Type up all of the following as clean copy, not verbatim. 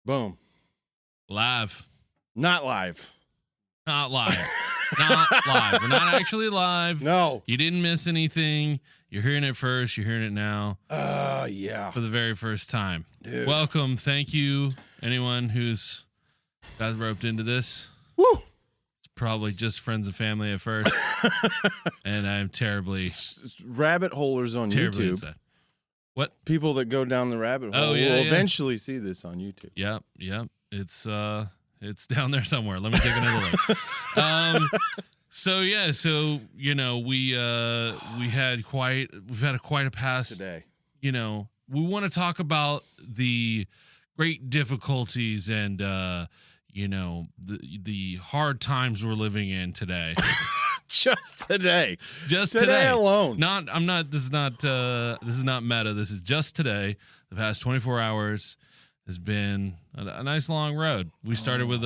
Boom. Live. Not live. Not live. Not live. We're not actually live. No. You didn't miss anything. You're hearing it first. You're hearing it now. Yeah. For the very first time. Dude. Welcome. Thank you, anyone who's got roped into this. Woo. It's probably just friends and family at first. And I'm terribly rabbit holers on YouTube. inside. What? People that go down the rabbit hole will eventually see this on YouTube. Yep. It's down there somewhere. Let me take another look. So we've had quite a past today. We want to talk about the great difficulties and the hard times we're living in today. Just today. Just today alone. This is not meta. This is just today. The past 24 hours has been a nice long road. We started with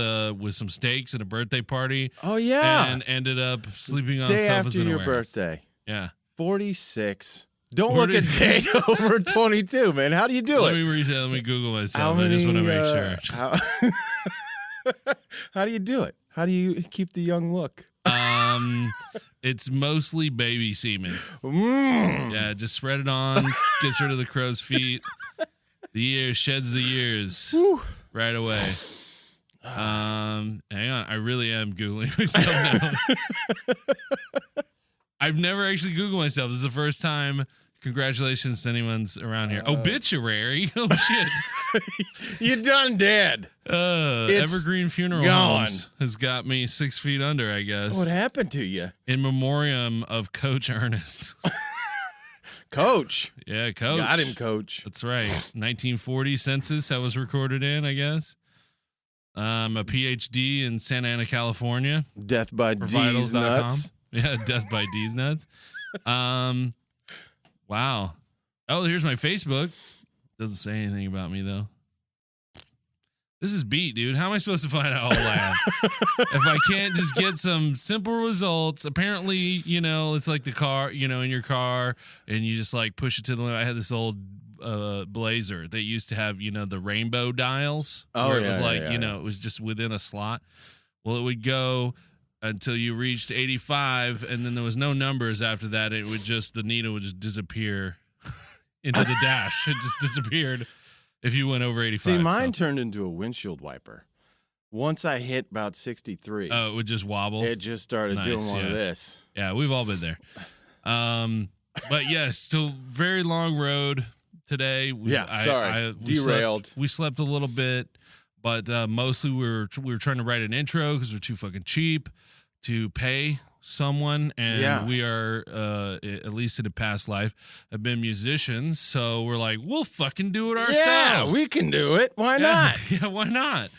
some steaks and a birthday party. Oh yeah. And ended up sleeping on day sofas after in a your warehouse. birthday. Yeah. 46. Don't look at day over 22, man. How do you do Let it? me Google myself. I just want to make sure. How do you do it? How do you keep the young look? It's mostly baby semen. Yeah, just spread it on, gets rid of the crow's feet. The ears sheds the ears right away. Hang on, I really am Googling myself now. I've never actually Googled myself. This is the first time. Congratulations to anyone's around here. Obituary. Oh shit. You done dead. Evergreen Funeral Homes has got me 6 feet under, I guess. What happened to you? In memoriam of Coach Ernest. Coach. Yeah, Coach. Got him, Coach. That's right. 1940 census I was recorded in, I guess. A PhD in Santa Ana, California. Death by D's nuts. Yeah, death by D's nuts. Wow. Oh, here's my Facebook. Doesn't say anything about me, though. This is beat, dude. How am I supposed to find out all that? If I can't just get some simple results, apparently, it's like the car, in your car, and you just like push it to the limit. I had this old Blazer that used to have, the rainbow dials. Oh, where yeah, it was like, yeah. It was just within a slot. Well, it would go until you reached 85, and then there was no numbers after that. The needle would just disappear into the dash. It just disappeared if you went over 85. See, mine turned into a windshield wiper. Once I hit about 63. Oh, it would just wobble? It just started doing one of this. Yeah, we've all been there. But yes, still very long road today. Derailed. We slept a little bit, but mostly we were trying to write an intro because we're too fucking cheap to pay someone, and we are at least in a past life have been musicians, so we're like, we'll fucking do it ourselves. Yeah, we can do it. Why not? Yeah, why not?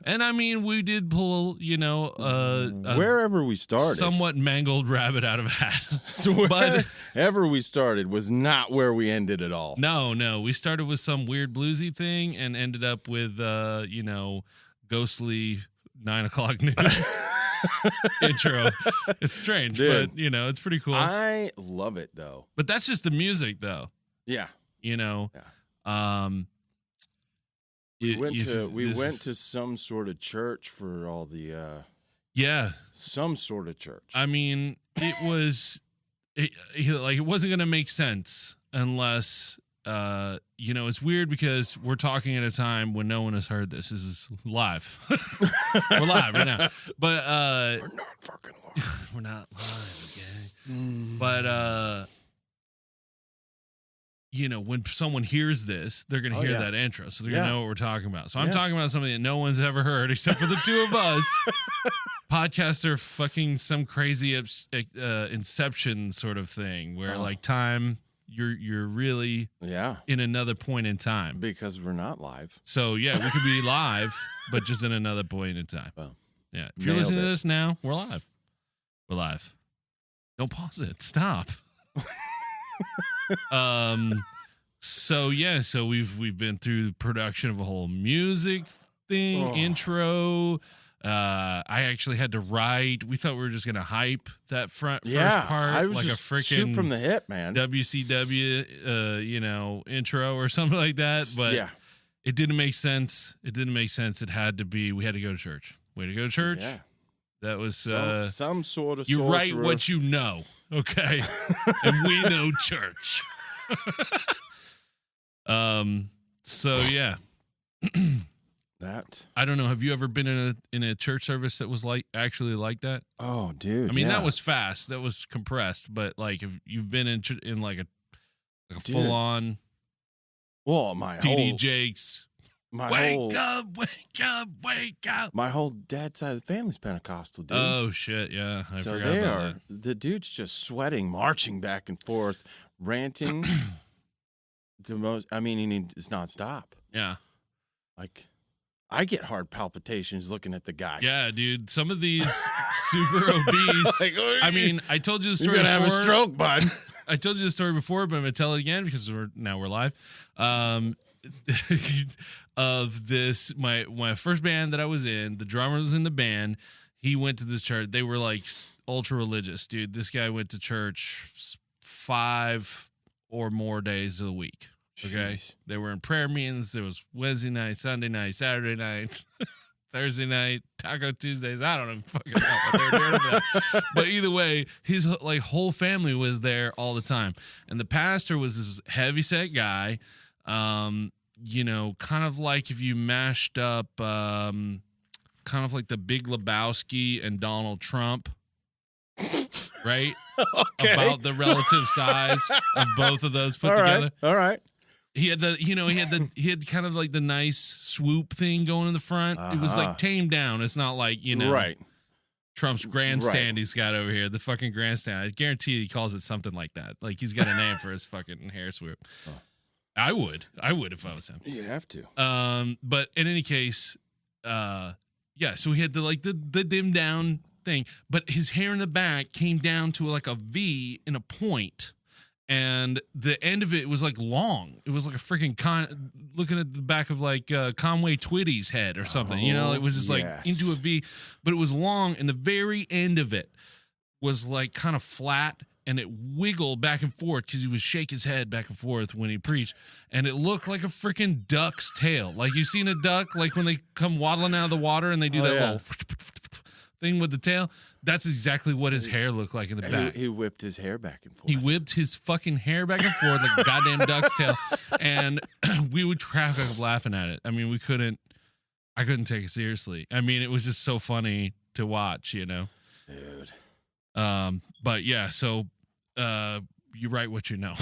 And I mean, we did pull, wherever we started, somewhat mangled rabbit out of a hat. Wherever we started was not where we ended at all. No, we started with some weird bluesy thing and ended up with, ghostly 9 o'clock news. Intro. It's strange, dude, but it's pretty cool. I love it though. But that's just the music though. Yeah. We went to some sort of church for all the some sort of church. I mean, it wasn't going to make sense unless it's weird because we're talking at a time when no one has heard this. This is live. We're live right now. But we're not fucking live. We're not live, okay? But when someone hears this, they're going to hear that intro. So they're going to know what we're talking about. So I'm talking about something that no one's ever heard except for the two of us. Podcasts are fucking some crazy inception sort of thing where like time, you're really in another point in time. Because we're not live. So we could be live, but just in another point in time. Well, yeah. If you're listening to this now, we're live. We're live. Don't pause it. Stop. So we've been through the production of a whole music thing, intro. I actually had to write. We thought we were just gonna hype that first part, I was like just a freaking shoot from the hip, man. WCW, intro or something like that. But it didn't make sense. It didn't make sense. It had to be. We had to go to church. Way to go to church. Yeah. That was some sort of. You sorcerer. write what you know, okay? And we know church. So yeah. That I don't know. Have you ever been in a church service that was actually like that? Oh, dude. I mean, that was fast. That was compressed. But like, if you've been in like a full on. Well, my TD whole Jakes. wake up, wake up, wake up. My whole dad's side of the family's Pentecostal, dude. Oh shit, yeah. I so forgot they about are that. the dude's just sweating, marching back and forth, ranting. It's nonstop. Yeah. Like, I get heart palpitations looking at the guy. Yeah, dude. Some of these super obese. Like, I mean, I told you the story You're gonna before. have a stroke, bud. I told you the story before, but I'm gonna tell it again because we're live. Of this, my first band that I was in, the drummer was in the band. He went to this church. They were like ultra religious, dude. This guy went to church 5 or more days of the week. Okay, Jeez. They were in prayer meetings. There was Wednesday night, Sunday night, Saturday night, Thursday night, Taco Tuesdays. I don't know fucking know what they were doing over there. But either way, his like whole family was there all the time, and the pastor was this heavyset guy. You know, kind of like if you mashed up, kind of like the Big Lebowski and Donald Trump, right? Okay. About the relative size of both of those put together. All right. He had he had kind of like the nice swoop thing going in the front. It was like tamed down. It's not like, Right. Trump's grandstand he's got over here, the fucking grandstand. I guarantee he calls it something like that. Like he's got a name for his fucking hair swoop. Oh. I would if I was him. You have to. But in any case, yeah, so he had the dim down thing, but his hair in the back came down to like a V in a point, and the end of it was like long. It was like a freaking looking at the back of like Conway Twitty's head or something. It was just like into a V, but it was long, and the very end of it was like kind of flat. And it wiggled back and forth because he would shake his head back and forth when he preached. And it looked like a freaking duck's tail. Like you seen a duck, like when they come waddling out of the water and they do that little thing with the tail. That's exactly what his hair looked like in the back. He whipped his hair back and forth. He whipped his fucking hair back and forth like a goddamn duck's tail. And we would crack up laughing at it. I mean, I couldn't take it seriously. I mean, it was just so funny to watch, Dude. But yeah, so you write what you know.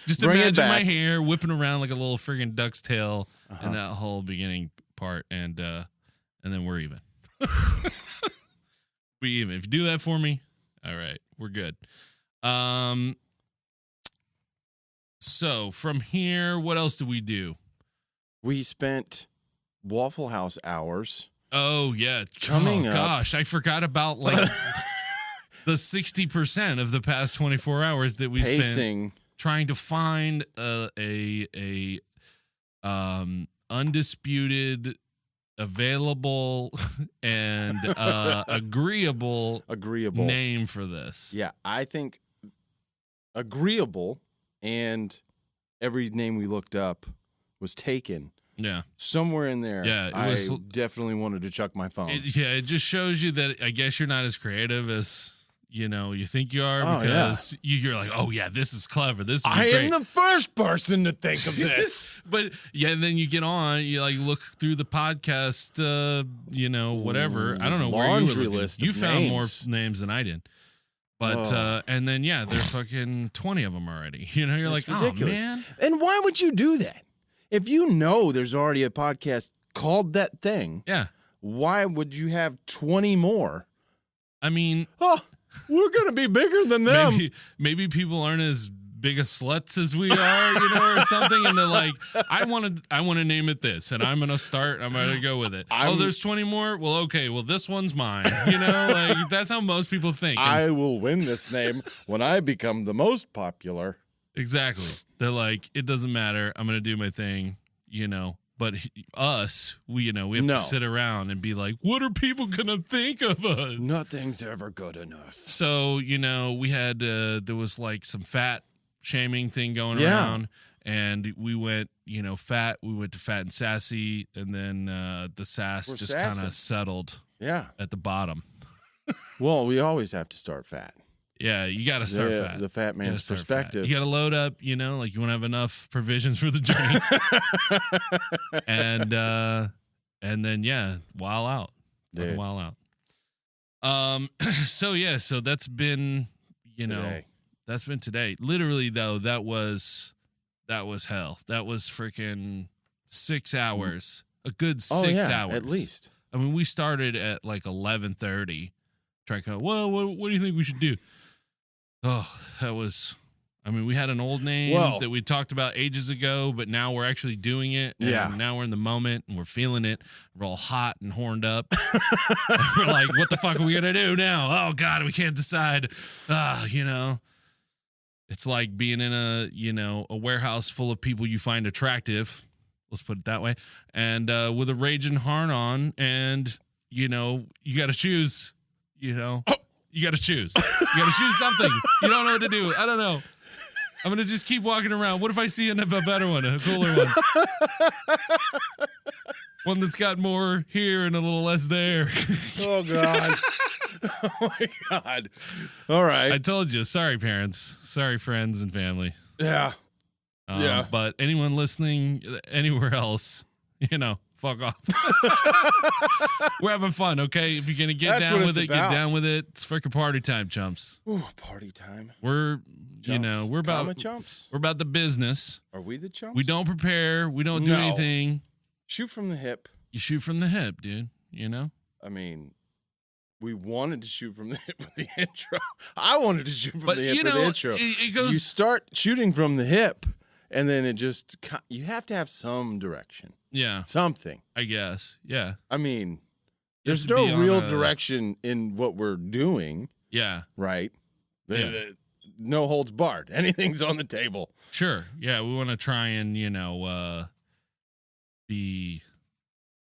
Just imagine my hair whipping around like a little friggin' duck's tail in that whole beginning part, and then we're even. We even. If you do that for me, all right, we're good. So from here, what else do we do? We spent Waffle House hours. Oh yeah, coming up. Gosh, I forgot about like the 60% of the past 24 hours that we spent trying to find a undisputed, available, and agreeable name for this. Yeah, I think agreeable, and every name we looked up was taken. Yeah. Somewhere in there, I definitely wanted to chuck my phone. It just shows you that I guess you're not as creative as you think you are, because you're like, oh yeah, this is clever. This is great. am the first person to think of this. But yeah, and then you get on, you like look through the podcast, whatever. I don't know where you were looking. List you found names. more names than I did. But and then there's fucking 20 of them already. You're like, ridiculous. Oh man. And why would you do that? If you know there's already a podcast called that thing, why would you have 20 more? I mean, we're going to be bigger than them. Maybe people aren't as big of sluts as we are, or something. And they're like, I want to name it this, and I'm going to go with it. There's 20 more. Well, okay. Well, this one's mine. Like that's how most people think. I will win this name when I become the most popular. Exactly. They're like, it doesn't matter. I'm going to do my thing, But us, we have to sit around and be like, what are people going to think of us? Nothing's ever good enough. So, we had, there was like some fat shaming thing going around, and we went fat. We went to fat and sassy, and then the sass We're just sassy. kind of settled. Yeah. At the bottom. Well, we always have to start fat. Yeah, you got to start fat. The fat man's perspective. You got to load up, like you want to have enough provisions for the journey. and then while out. Dude. While out. So that's been, Today. that's been today. Literally though, that was hell. That was freaking 6 hours. A good 6 hours. At least. I mean, we started at like 11:30. Well, what do you think we should do? Oh, we had an old name that we talked about ages ago, but now we're actually doing it. And now we're in the moment and we're feeling it. We're all hot and horned up. And we're like, what the fuck are we going to do now? Oh God, we can't decide. It's like being in a warehouse full of people you find attractive. Let's put it that way. And with a raging heart on, and you got to choose. You got to choose. You got to choose something. You don't know what to do. I don't know. I'm gonna just keep walking around. What if I see a better one, a cooler one, one that's got more here and a little less there? Oh God. Oh my God. All right. I told you. Sorry, parents. Sorry, friends and family. Yeah. But anyone listening anywhere else, fuck off. We're having fun, okay? If you're going to get down with it, get down with it. It's freaking party time, chumps. Ooh, party time. We're, Chumps. we're about chumps. We're about the business. Are we the chumps? We don't prepare. We don't do anything. Shoot from the hip. You shoot from the hip, dude. I mean, we wanted to shoot from the hip with the intro. I wanted to shoot from the hip with the intro. It goes. You start shooting from the hip, and then it just, you have to have some direction. Yeah. Something. I guess. Yeah. I mean, there's no real direction in what we're doing. Yeah. Right? Yeah. No holds barred. Anything's on the table. Sure. Yeah. We want to try and, be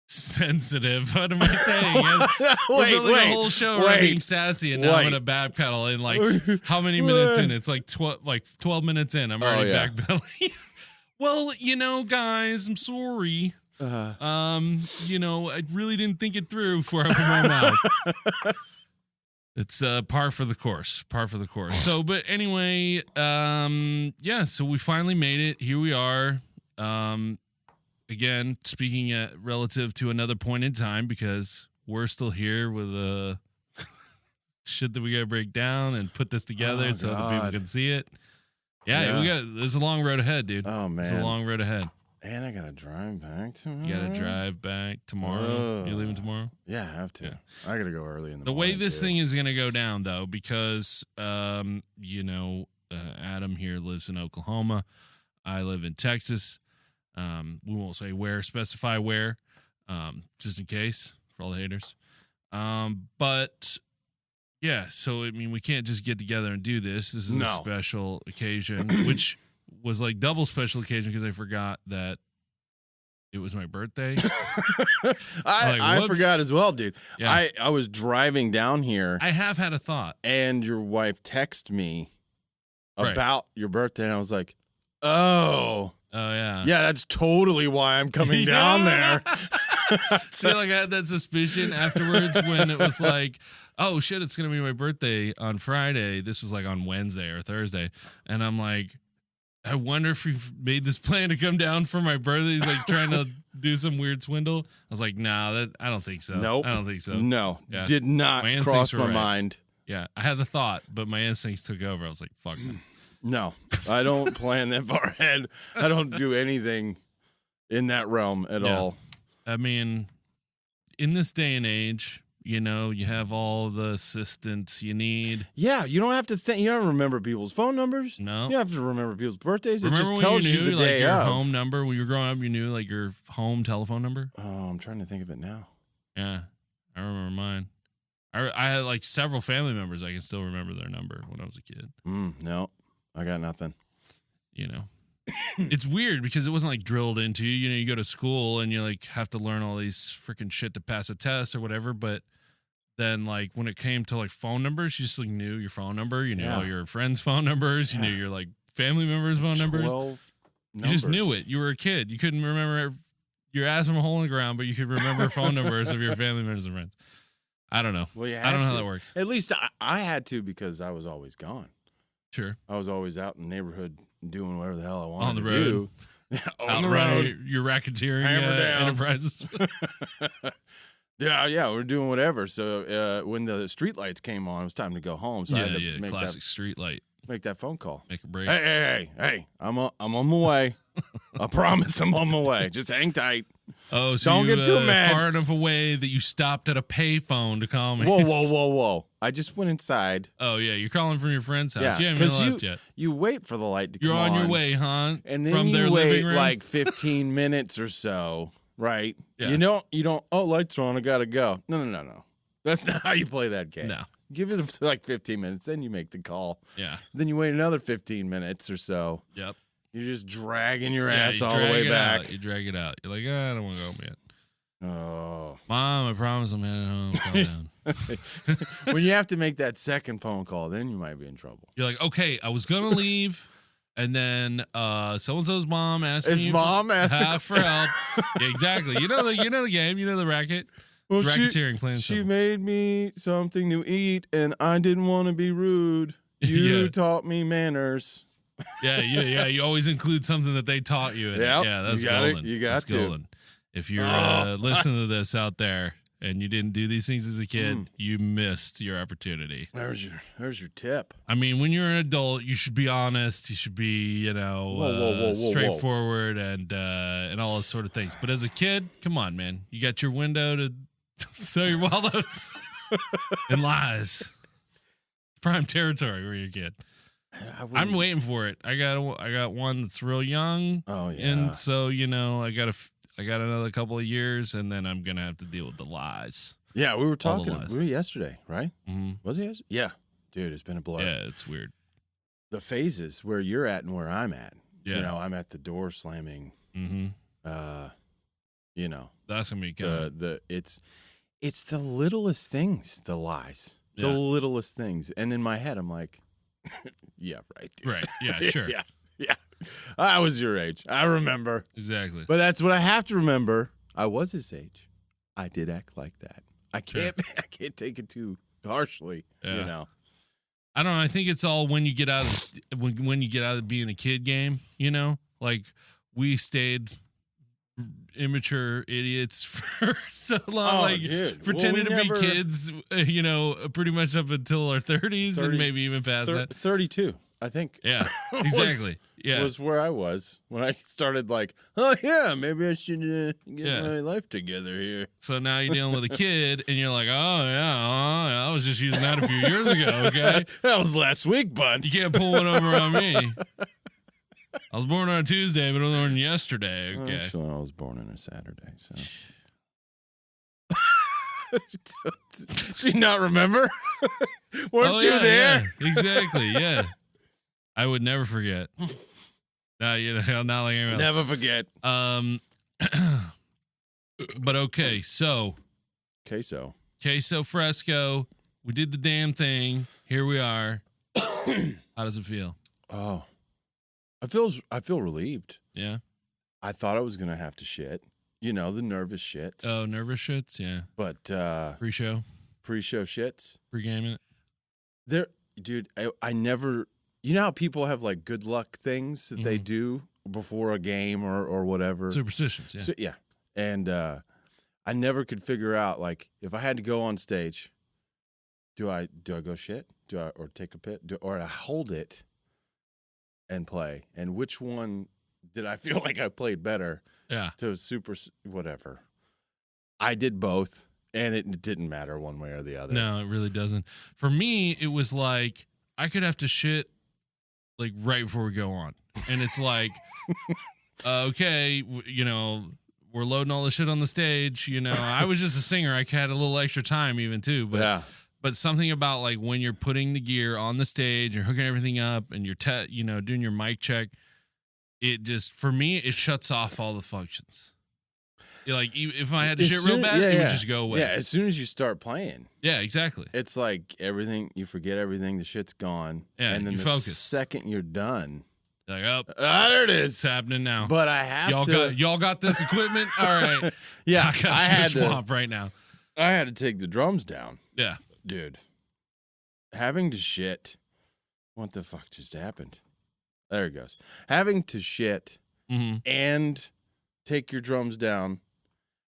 sensitive. What am I saying? We're building a whole show around being sassy, and now I'm going to backpedal in like how many minutes in? It's like 12 minutes in. I'm already backpedaling. Well, guys, I'm sorry. I really didn't think it through before I opened my mouth. It's par for the course. So, but anyway, so we finally made it. Here we are. Again, speaking relative to another point in time, because we're still here with shit that we got to break down and put this together so that people can see it. Yeah, there's a long road ahead, dude. Oh, man. There's a long road ahead. And I got to drive back tomorrow. You got to drive back tomorrow. You leaving tomorrow? Yeah, I have to. Yeah. I got to go early in the morning. The way this thing is going to go down, though, because, Adam here lives in Oklahoma. I live in Texas. We won't say where, specify where, just in case for all the haters. But... yeah, so we can't just get together and do this. This is a special occasion, which was like double special occasion because I forgot that it was my birthday. I forgot as well, dude. Yeah. I was driving down here. I have had a thought. And your wife texted me about your birthday, and I was like, oh, yeah. Yeah, that's totally why I'm coming down there. See, I had that suspicion afterwards when it was like, oh shit, it's gonna be my birthday on Friday. This was like on Wednesday or Thursday, and I'm like, I wonder if you've made this plan to come down for my birthday. He's like trying to do some weird swindle. I was like, nah, I don't think so. Nope, I don't think so. No, did not cross my mind. Yeah, I had the thought, but my instincts took over. I was like, fuck. No, I don't plan that far ahead. I don't do anything in that realm at all. I mean, in this day and age, you have all the assistance you need. Yeah, you don't have to think. You don't remember people's phone numbers. No, you don't have to remember people's birthdays. Remember it just tells you the day your of. Home number when you were growing up. You knew like your home telephone number. Oh, I'm trying to think of it now. Yeah, I remember mine. I had like several family members. I can still remember their number when I was a kid. No, I got nothing. It's weird because it wasn't like drilled into you. You go to school and you like have to learn all these freaking shit to pass a test or whatever. But then like when it came to like phone numbers, you just like knew your phone number. You knew all your friends' phone numbers. You knew your like family members' phone numbers. You just knew it. You were a kid. You couldn't remember your ass from a hole in the ground, but you could remember phone numbers of your family members and friends. I don't know. Well, I don't know how that works. At least I had to because I was always gone. Sure. I was always out in the neighborhood doing whatever the hell I wanted on the to road. do. On the road. Your racketeering enterprises. Yeah, we're doing whatever. So when the street lights came on, it was time to go home. So I had to make classic street light. Make that phone call. Make a break. Hey! I'm on my way. I promise I'm on my way. Just hang tight. Oh, so don't get too mad. Far enough away that you stopped at a payphone to call me. Whoa! I just went inside. Oh yeah, you're calling from your friend's house. Yeah, you haven't even left yet. You wait for the light to come on. You're on your way, huh? And then from you their wait living room? like 15 minutes or so, right? Yeah. You don't. Oh, lights are on. I gotta go. No. That's not how you play that game. No. Give it like 15 minutes, then you make the call. Yeah. Then you wait another 15 minutes or so. Yep. You're just dragging your ass all the way back. You drag it out. You're like, I don't want to go home yet. Oh. Mom, I promise I'm heading home. Calm down. When you have to make that second phone call, then you might be in trouble. You're like, okay, I was going to leave. And then so-and-so's mom asked me for help. Yeah, exactly. You know the game. You know the racket. Well, racketeering plan. She made me something to eat, and I didn't want to be rude. You taught me manners. Yeah. You always include something that they taught you. Yeah, that's golden. You got to. Golden. If you're listening to this out there and you didn't do these things as a kid, you missed your opportunity. There's your tip. I mean, when you're an adult, you should be honest. You should be, straightforward and all those sort of things. But as a kid, come on, man. You got your window to sow your wild oats and lies. Prime territory where you're a kid. I'm waiting for it. I got one that's real young. Oh yeah. And so I got another couple of years, and then I'm gonna have to deal with the lies. Yeah, we were talking. We were yesterday, right? Mm-hmm. Was it yesterday? Yeah, dude, it's been a blur. Yeah, it's weird. The phases where you're at and where I'm at. Yeah, I'm at the door slamming. Mm-hmm. That's gonna be good. It's the littlest things, the lies, the littlest things, and in my head, I'm like, yeah, right, dude. Right, yeah, sure, yeah. I was your age. I remember exactly. But that's what I have to remember. I was his age. I did act like that. I can't take it too harshly. Yeah. I don't know. I think it's all when you get out of when you get out of being a kid game. Like we stayed immature idiots for so long, pretending to be kids. Pretty much up until our 30s and maybe even past that. 32, I think. Yeah, exactly. Was where I was when I started like, oh yeah, maybe I should get my life together here. So now you're dealing with a kid and you're like, oh yeah, I was just using that a few years ago. Okay, that was last week, bud. You can't pull one over on me. I was born on a Tuesday, but I was born yesterday. Okay, actually, I was born on a Saturday. So, she not remember? Weren't you there? Yeah, exactly. Yeah, I would never forget. Not like anyone else. Never forget. But okay, so queso fresco. We did the damn thing. Here we are. How does it feel? Oh, I feel relieved. Yeah. I thought I was gonna have to shit. The nervous shits. Oh, nervous shits. Yeah. But pre-show shits. Pre-gaming it. Dude, I never. You know how people have like good luck things that they do before a game or whatever? Superstitions, yeah. So, yeah. And I never could figure out, like, if I had to go on stage, do I go shit? Or take a pit? Or I hold it and play? And which one did I feel like I played better? Yeah. To super whatever. I did both, and it didn't matter one way or the other. No, it really doesn't. For me, it was like I could have to shit like right before we go on. And it's like, okay, we're loading all the shit on the stage. I was just a singer. I had a little extra time even too. But something about like when you're putting the gear on the stage, you're hooking everything up and you're, doing your mic check. It just, for me, it shuts off all the functions. Like if I had to shit real bad, it would just go away. Yeah, as soon as you start playing. Yeah, exactly. It's like everything, you forget everything, the shit's gone. Yeah, and then you the focus. Second you're done, Like, oh, there it is. it's happening now. But I have y'all got this equipment? All right. Yeah, I had to swamp right now. I had to take the drums down. Yeah. Dude. Having to shit. What the fuck just happened? There it goes. Having to shit and take your drums down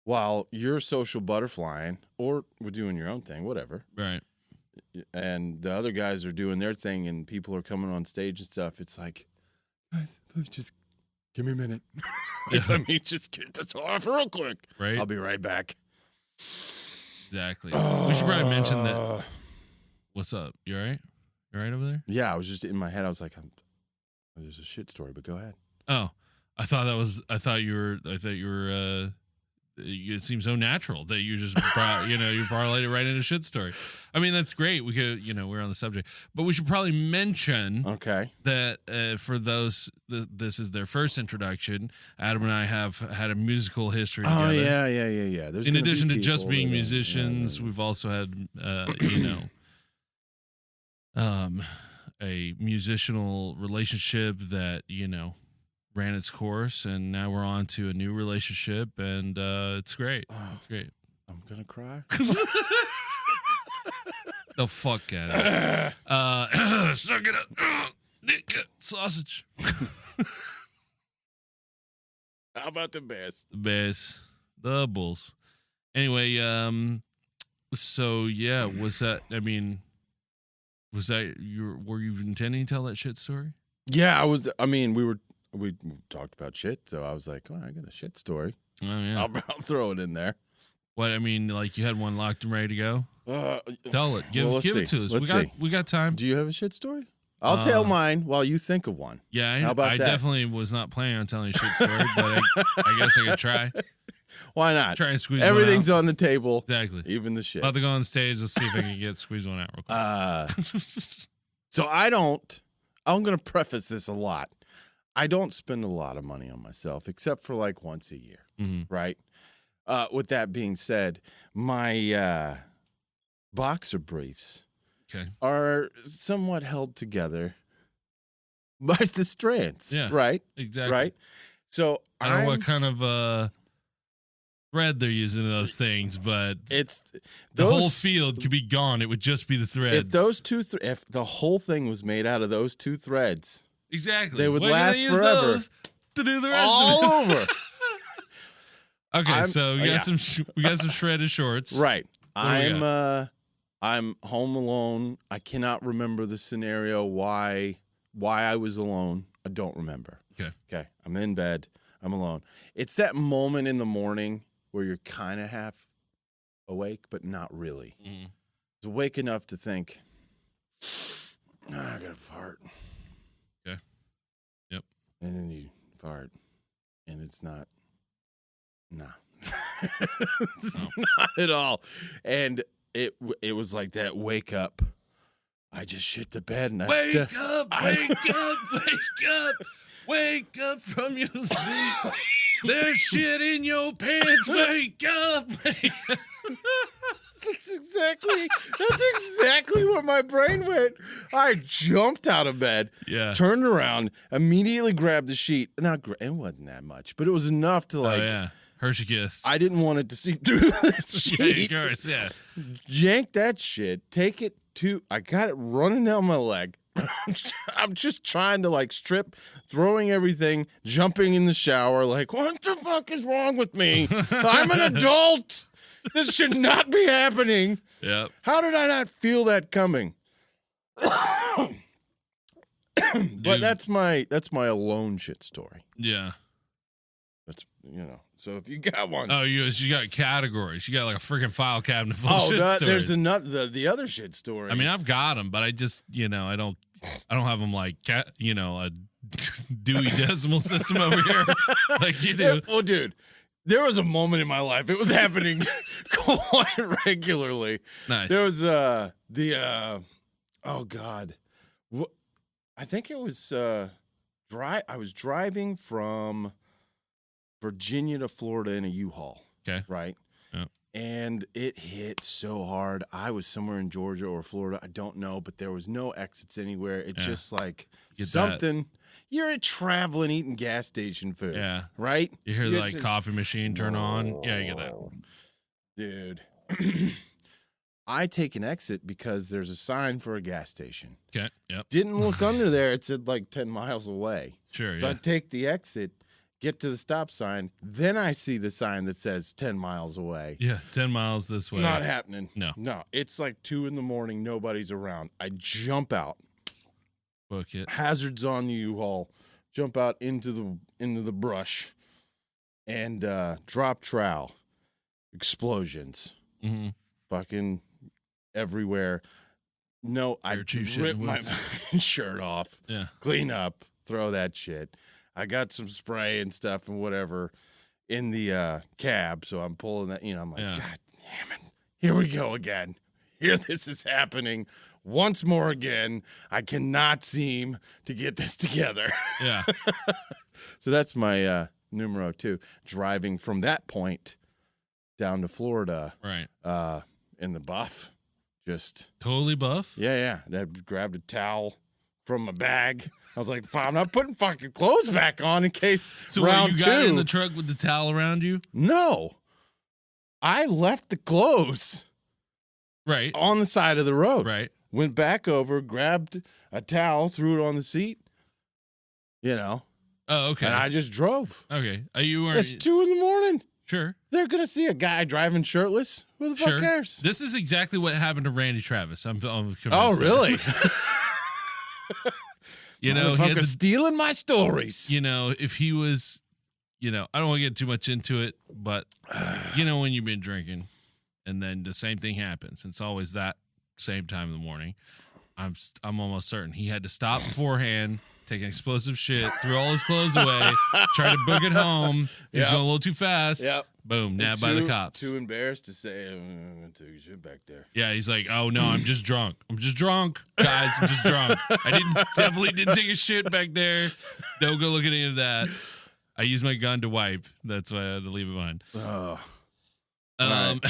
while you're social butterflying or we're doing your own thing, whatever. Right. And the other guys are doing their thing and people are coming on stage and stuff. It's like, just give me a minute. Let me just get this off real quick. Right. I'll be right back. Exactly. We should probably mention that. What's up? You all right? You all right over there? Yeah, I was just in my head. I was like, there's a shit story, but go ahead. Oh, I thought you were. It seems so natural that you just you parlayed it right into shit story. I mean, that's great. We could, we're on the subject, but we should probably mention that for those, this is their first introduction. Adam and I have had a musical history together. Oh yeah. In addition to just being musicians, we've also had, a musical relationship that, ran its course, and now we're on to a new relationship, and it's great. It's great. I'm gonna cry. The fuck out of it. Suck it up. Sausage. How about the bass? The bass. The bulls. Anyway, so yeah, were you intending to tell that shit story? Yeah, we talked about shit, so I was like, oh, I got a shit story. Oh yeah. I'll throw it in there. What, like you had one locked and ready to go? Tell it. Give it to us. We got time. Do you have a shit story? I'll tell mine while you think of one. Yeah, How about I that? definitely was not planning on telling a shit story, but I guess I could try. Why not? Try and squeeze Everything's one out. on the table. Exactly. Even the shit. About to go on stage. Let's see if I can squeeze one out real quick. So I'm going to preface this a lot. I don't spend a lot of money on myself, except for like once a year, right? With that being said, my boxer briefs are somewhat held together by the strands, right? Exactly. Right? So I don't know what kind of thread they're using in those things, but the whole field could be gone. It would just be the threads. If those if the whole thing was made out of those two threads, exactly, they would last forever. To do the rest all of it. over. Okay, so we got some shredded shorts. Right. I'm home alone. I cannot remember the scenario why I was alone. I don't remember. Okay. I'm in bed. I'm alone. It's that moment in the morning where you're kind of half awake, but not really. It's awake enough to think, I gotta fart. Okay. Yep. And then you fart, and it's not. Nah. It's not at all. And it was like that wake up. I just shit the bed and wake up from your sleep. There's shit in your pants. Wake up. That's exactly where my brain went. I jumped out of bed, turned around, immediately grabbed the sheet. It wasn't that much, but it was enough to Hershey Kiss. I didn't want it to seep through the sheet. Of course, yeah. Yank that shit. Take it to. I got it running down my leg. I'm just trying to strip, throwing everything, jumping in the shower. Like, what the fuck is wrong with me? I'm an adult. This should not be happening. Yep. How did I not feel that coming? But that's my alone shit story. Yeah. That's So if you got one, you got categories. You got like a freaking file cabinet full of shit stories. There's another the other shit story. I mean, I've got them, but I just I don't have them like a Dewey Decimal System over here like you do. Well, dude. There was a moment in my life. It was happening quite regularly. Nice. There was oh God. I think it was I was driving from Virginia to Florida in a U-Haul. Okay. Right? Yeah. And it hit so hard. I was somewhere in Georgia or Florida. I don't know, but there was no exits anywhere. It just Get something You're traveling, eating gas station food. Yeah. Right? You hear the coffee machine turn on. Yeah, you get that. Dude. I take an exit because there's a sign for a gas station. Okay. Yep. Didn't look under there. It said like 10 miles away. Sure. So yeah. I take the exit, get to the stop sign. Then I see the sign that says 10 miles away. Yeah. 10 miles this way. Not happening. No. It's like 2 a.m. Nobody's around. I jump out. Book it. Hazards on the U-Haul. Jump out into the brush and drop trowel. Explosions. Mm-hmm. Fucking everywhere. No, I rip my shirt off. Yeah. Clean up. Throw that shit. I got some spray and stuff and whatever in the cab, so I'm pulling that. I'm like, God damn it. Here we go again. Here this is happening. Once more again, I cannot seem to get this together. Yeah. So that's my numero 2. Driving from that point down to Florida. Right. In the buff. Just. Totally buff? Yeah. I grabbed a towel from my bag. I was like, I'm not putting fucking clothes back on in case round 2. So you got in the truck with the towel around you? No. I left the clothes. Right. On the side of the road. Right. Went back over, grabbed a towel, threw it on the seat. Oh, okay. And I just drove. Okay. You weren't. It's 2 a.m. Sure. They're going to see a guy driving shirtless. Who the fuck cares? This is exactly what happened to Randy Travis. I'm convinced. Oh, really? He stealing my stories. If he was, I don't want to get too much into it, but when you've been drinking and then the same thing happens, it's always that same time in the morning. I'm almost certain he had to stop beforehand, take an explosive shit, threw all his clothes away, try to book it home. He was going a little too fast. Yep. Boom, nabbed by the cops. Too embarrassed to say, I'm going to take your shit back there. Yeah, he's like, oh no, I'm just drunk. Guys, I'm just drunk. I definitely didn't take a shit back there. Don't go looking into that. I used my gun to wipe. That's why I had to leave it behind. Oh. Right.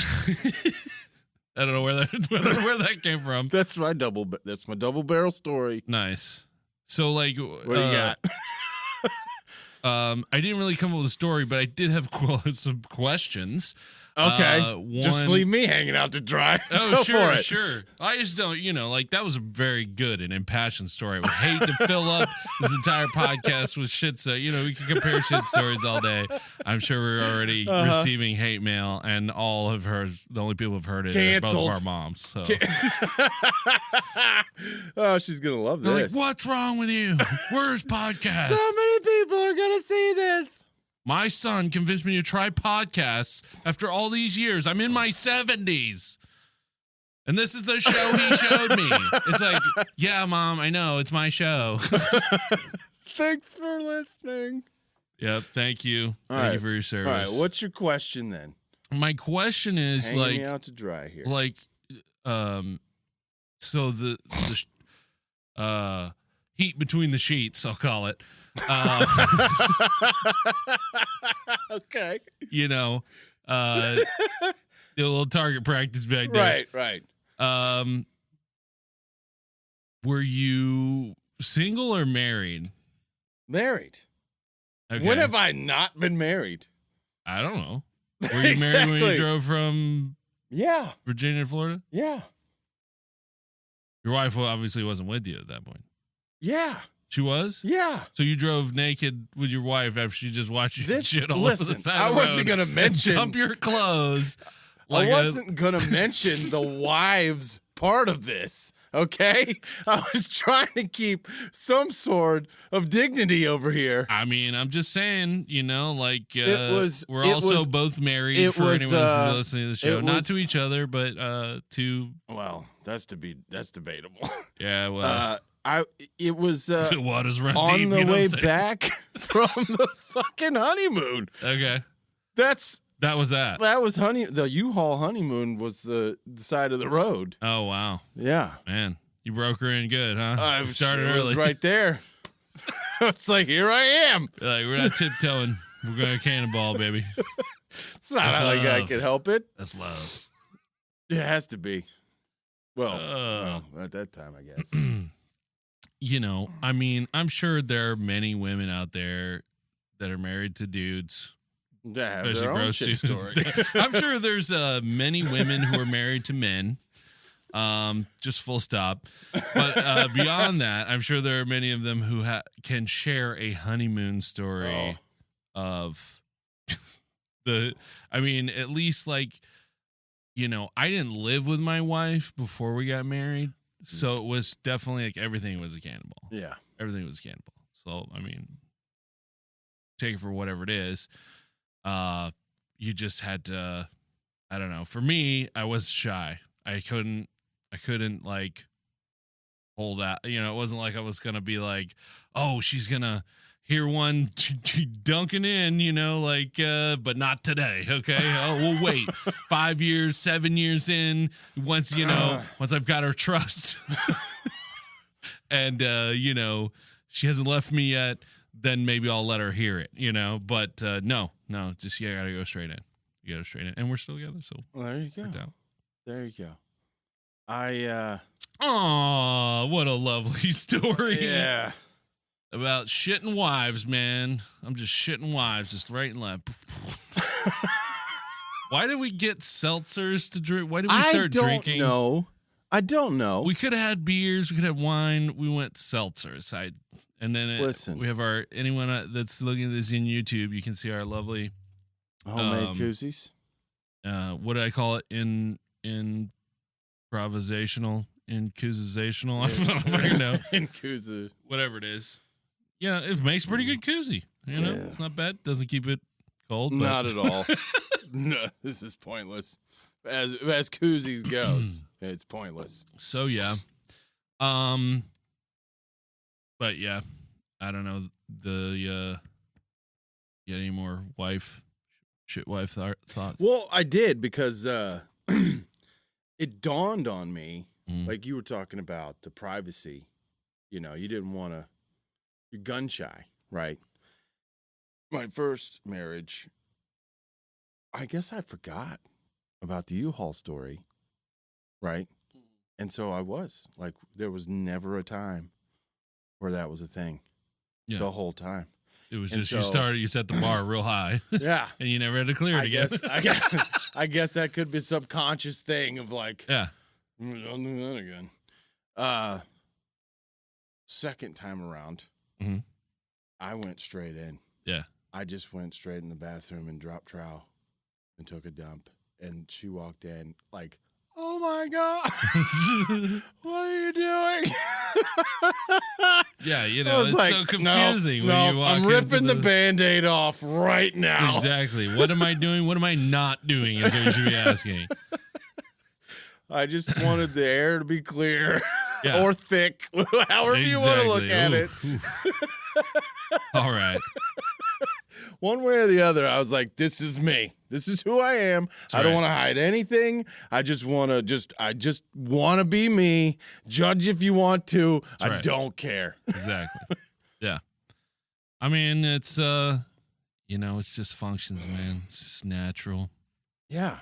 I don't know where that came from. That's my double barrel story. Nice. So what do you got? I didn't really come up with a story, but I did have some questions. Okay. Just leave me hanging out to dry. Oh, Go sure, for it. sure. I just don't, that was a very good and impassioned story. I would hate to fill up this entire podcast with shit. So, we can compare shit stories all day. I'm sure we're already receiving hate mail, and all have heard. The only people who've heard it are both of our moms. So. Oh, she's gonna love They're this. like, what's wrong with you? Where's podcast? So many people are gonna see this. My son convinced me to try podcasts after all these years. I'm in my 70s. And this is the show he showed me. It's like, yeah, Mom, I know. It's my show. Thanks for listening. Yep. Thank you. Thank you for your service. All right. What's your question then? My question is hanging me out to dry here. So the heat between the sheets, I'll call it. Okay. Do a little target practice back there. Right. Were you single or married? Married. Okay. When have I not been married? I don't know. Were you married when you drove from Virginia to Florida? Yeah. Your wife obviously wasn't with you at that point. Yeah. She was? Yeah. So you drove naked with your wife after she just watched you shit all over the side of the road. I wasn't going to mention. Dump your clothes. I wasn't going to mention the wives part of this, okay? I was trying to keep some sort of dignity over here. I mean, I'm just saying, we're it also was both married for anyone who's listening to the show. Not to each other, but to... Well, that's debatable. Yeah, well... It was the waters run on deep, the way back from the fucking honeymoon. Okay. That was that. That was the U-Haul honeymoon was the side of the road. Oh, wow. Yeah. Man, you broke her in good, huh? I started early. Was right there. It's like, here I am. Like, we're not tiptoeing. We're going to cannonball, baby. It's not like I can help it. That's love. It has to be. Well, at that time, I guess. I mean, I'm sure there are many women out there that are married to dudes. That have their own shit story. I'm sure there's many women who are married to men. Just full stop. But beyond that, I'm sure there are many of them who can share a honeymoon story of at least like, I didn't live with my wife before we got married. So it was definitely like everything was a cannonball. Yeah. Everything was a cannonball. So, I mean, take it for whatever it is. You just had to, I don't know. For me, I was shy. I couldn't like hold out. It wasn't like I was going to be like, oh, she's going to hear one dunking in, but not today. Okay. Oh, we'll wait 5 years, 7 years in once I've got her trust and, she hasn't left me yet, then maybe I'll let her hear it, but, no, just, you gotta go straight in. You gotta straight in and we're still together. So well, there you go. There you go. Oh, what a lovely story. Yeah. About shitting wives, man. I'm just shitting wives, just right and left. Why did we get seltzers to drink? Why did we start drinking? I don't know. We could have had beers. We could have wine. We went seltzers. Listen. We have anyone that's looking at this in YouTube, you can see our lovely homemade koozies. What do I call it? Improvisational, incusational. I don't fucking know. Incusa. Whatever it is. Yeah, it makes pretty good koozie. It's not bad. Doesn't keep it cold. But. Not at all. No, this is pointless. As koozies goes, it's pointless. So yeah, but yeah, I don't know get any more shit wife thoughts? Well, I did because it dawned on me, like you were talking about the privacy. You didn't want to. You're gun shy, right? My first marriage, I guess I forgot about the U-Haul story, right? And so I was like, there was never a time where that was a thing. Yeah. The whole time. It was just you set the bar real high. Yeah. And you never had to clear it again. I guess that could be a subconscious thing of like, yeah, I'll do that again. Second time around, I went straight in. Yeah. I just went straight in the bathroom and dropped trowel and took a dump. And she walked in like, oh my God, what are you doing? Yeah, it's like, so confusing when you walk I'm ripping the Band-Aid off right now. Exactly. What am I doing? What am I not doing is what you should be asking. I just wanted the air to be clear or thick, however you want to look at it. All right. One way or the other, I was like, this is me. This is who I am. I don't want to hide anything. I just want to be me. Judge if you want to. I don't care. Exactly. Yeah. I mean, it's it's just functions, man. It's just natural. Yeah.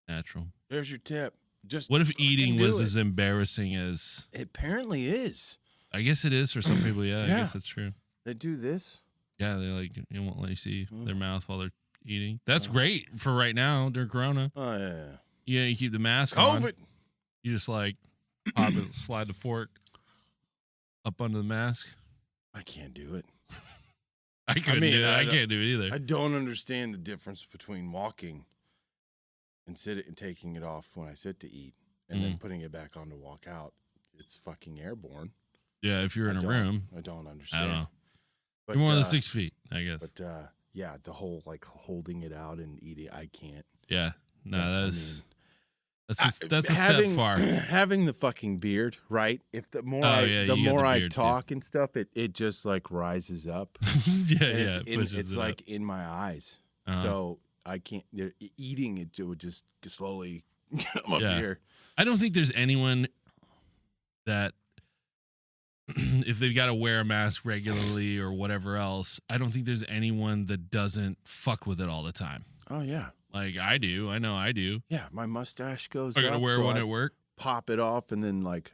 Natural. There's your tip. Just what if eating was as embarrassing as it apparently is? I guess it is for some people. Yeah, I guess that's true. They do this. Yeah, they won't let you see their mouth while they're eating. That's great for right now during Corona. Oh yeah. Yeah, you keep the mask on. You just like pop it, slide the fork up under the mask. I can't do it. I couldn't do it. I can't do it either. I don't understand the difference between walking and sitting and taking it off when I sit to eat and then putting it back on to walk out. It's fucking airborne. Yeah, if you're in a room. I don't understand. I don't know. But, you're more than 6 feet, I guess. But yeah, the whole like holding it out and eating, I can't. Yeah, no, that's a step far. Having the fucking beard, right? If the more I talk and stuff, it just like rises up. It's like in my eyes, so I can't. Eating it would just slowly come up here. I don't think there's anyone that. If they've got to wear a mask regularly or whatever else, I don't think there's anyone that doesn't fuck with it all the time. Oh, yeah. Like I do. I know I do. Yeah, my mustache goes up. I got to wear one at work. Pop it off and then like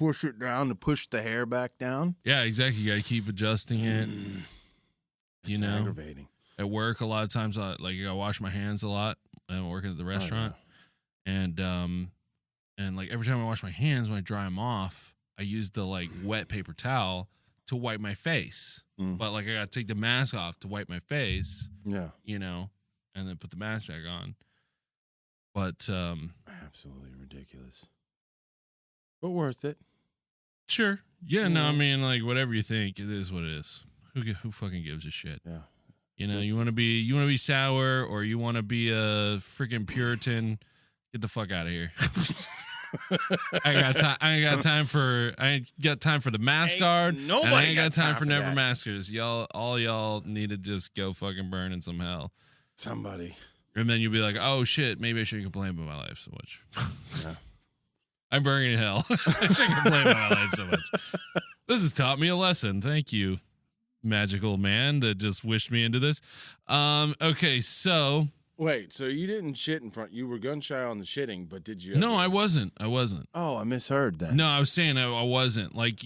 push it down to push the hair back down. Yeah, exactly. You got to keep adjusting it. It's aggravating. At work, a lot of times, I wash my hands a lot. I'm working at the restaurant, and like every time I wash my hands, when I dry them off, I use the like wet paper towel to wipe my face. But like I got to take the mask off to wipe my face. Yeah, and then put the mask back on. But absolutely ridiculous, but worth it. Sure. Yeah. No, I mean, like whatever you think, it is what it is. Who fucking gives a shit? Yeah. You want to be sour or you want to be a freaking Puritan? Get the fuck out of here. I ain't got time for the mask guard. Nobody. I ain't got time for never maskers. All y'all need to just go fucking burn in some hell. Somebody. And then you'll be like, oh shit, maybe I shouldn't complain about my life so much. Yeah. I'm burning in hell. I shouldn't complain about my life so much. This has taught me a lesson. Thank you, magical man that just wished me into this. Okay, so wait, so you didn't shit in front? You were gun shy on the shitting, but did you? No, I wasn't. Oh, I misheard that. No, I was saying I wasn't. Like,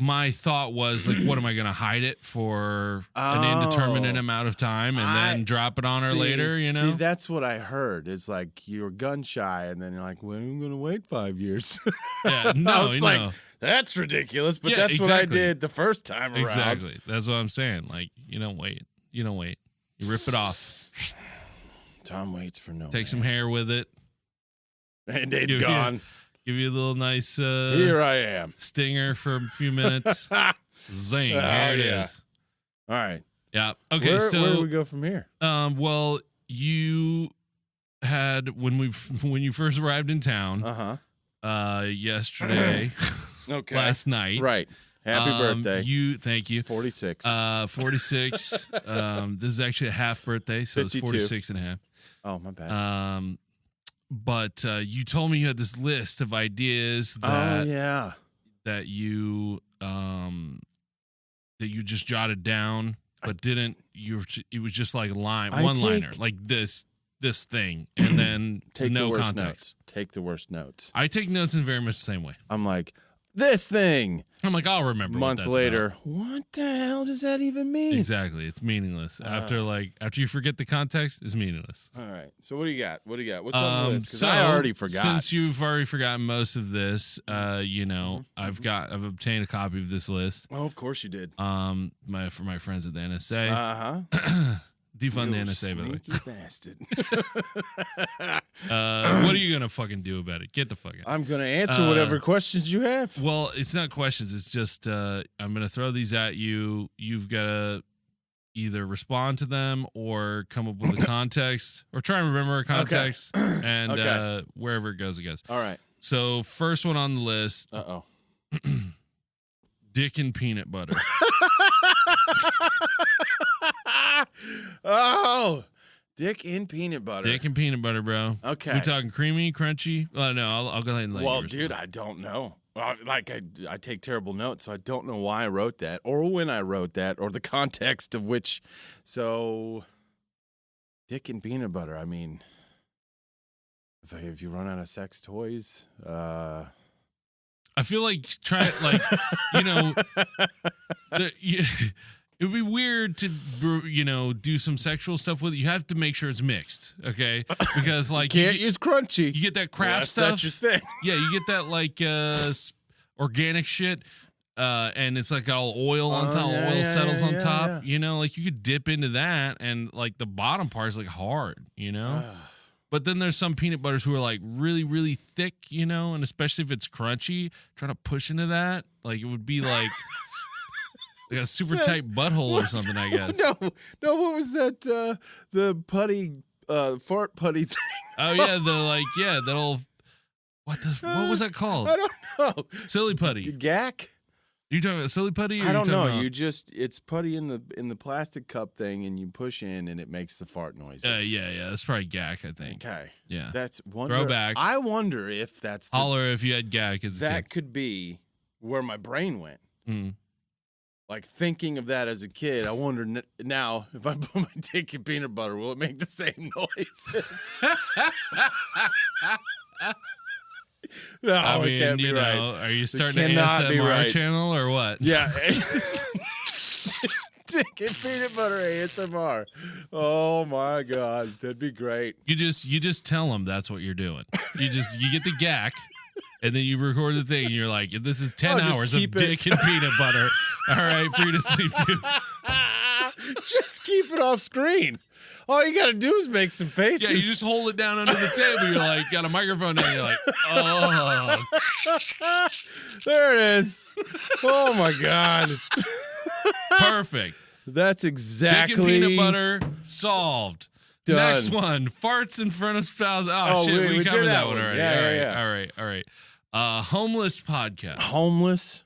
my thought was like, what am I going to hide it for an indeterminate amount of time and then drop it on her later? See, that's what I heard. It's like you're gun shy, and then you're like, well, I'm going to wait 5 years. Yeah, no, like, that's ridiculous, but that's exactly what I did the first time around. Exactly. That's what I'm saying. Like, you don't wait. You rip it off. Tom waits for no Take some hair with it. Band-Aid's gone. Give you a little nice here I am. Stinger for a few minutes. Zing. There it is. All right. Yeah. Okay, where do we go from here? Well, you had when you first arrived in town yesterday. Okay. Last night. Right. Happy birthday. Thank you. 46. 46. This is actually a half birthday, so 52. It's 46 and a half. Oh, my bad. But you told me you had this list of ideas that you just jotted down, but didn't. It was just like one-liner, like this thing, and then take no the worst context. Notes. Take the worst notes. I take notes in very much the same way. I'm like, this thing. I'm like, I'll remember. A month what that's later, about. What the hell does that even mean? Exactly, it's meaningless. After you forget the context, it's meaningless. All right. So what do you got? What's on the list? Because I already forgot. Since you've already forgotten most of this, I've obtained a copy of this list. Oh, of course you did. For my friends at the NSA. Defund the NSA, by the way. Sneaky bastard. What are you gonna fucking do about it? Get the fuck out. I'm gonna answer whatever questions you have. Well, it's not questions. It's just I'm gonna throw these at you. You've got to either respond to them or come up with a context or try and remember a context and wherever it goes, I guess. All right. So first one on the list. Dick and peanut butter. Oh, dick in peanut butter. Dick and peanut butter, bro. Okay. We talking creamy, crunchy? No, I'll go ahead and let you respond. Dude, I don't know. Like I take terrible notes, so I don't know why I wrote that or when I wrote that or the context of which. So, dick and peanut butter. I mean, if you run out of sex toys, I feel like it would be weird to, do some sexual stuff with it. You have to make sure it's mixed, okay? Because like you can't use crunchy. You get that craft stuff. That's your thing. Yeah, you get that like organic shit, and it's like all oil on top. Oil settles on top. Yeah. Like you could dip into that, and like the bottom part is like hard. But then there's some peanut butters who are like really, really thick, and especially if it's crunchy, trying to push into that, like it would be like. Like a super tight butthole or something, I guess. No. What was that? The putty, fart putty thing. Oh yeah, that'll. What was that called? I don't know. Silly putty. Gack. You talking about silly putty? Or I don't know. About... it's putty in the plastic cup thing, and you push in, and it makes the fart noises. Yeah. That's probably gack, I think. Okay. Yeah. That's throwback. I wonder if that's holler if you had gack as a kid. That could be where my brain went. Mm. Like thinking of that as a kid, I wonder now if I put my dick in peanut butter, will it make the same noises? No, I mean, it can't be you right. know, are you starting an cannot be ASMR right. channel or what? Yeah. Chicken peanut butter ASMR. Oh my God, that'd be great. You just tell them that's what you're doing. You get the gack, and then you record the thing. And you're like, this is 10 hours of dick and peanut butter. All right, for you to sleep to. Just keep it off screen. All you gotta do is make some faces. Yeah, you just hold it down under the table. You're like, got a microphone down. You're like, oh, there it is. Oh my God. perfect. That's exactly Dick and peanut butter solved. Done. Next one, farts in front of spouse. Oh shit, we covered that one already. Yeah. All right. Homeless podcast. Homeless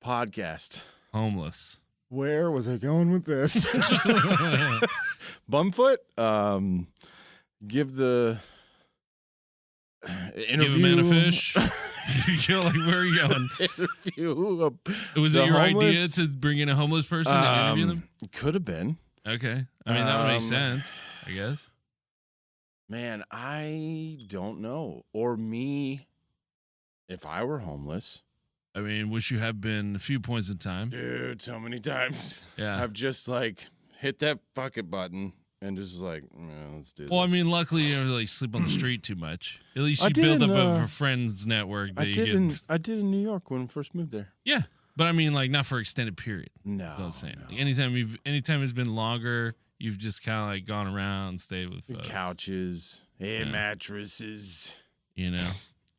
podcast. Homeless. Where was I going with this? Bumfoot. Give the interview. Give a man a fish. You're like, where are you going? Interview. Was it your idea to bring in a homeless person and interview them? Could have been. Okay. I mean, that would make sense, I guess. Man, I don't know. Or me, if I were homeless. I mean, wish you had been a few points in time. Dude, so many times. Yeah. I've just like hit that bucket button and just like, let's do this. Well, I mean, luckily you don't really sleep on the street too much. At least you build up a friends network that I did in New York when I first moved there. Yeah. But I mean, like, not for extended period. No. That's what I'm saying. No. Like, anytime it's been longer, you've just kind of like gone around, stayed with folks. Couches, mattresses. You know,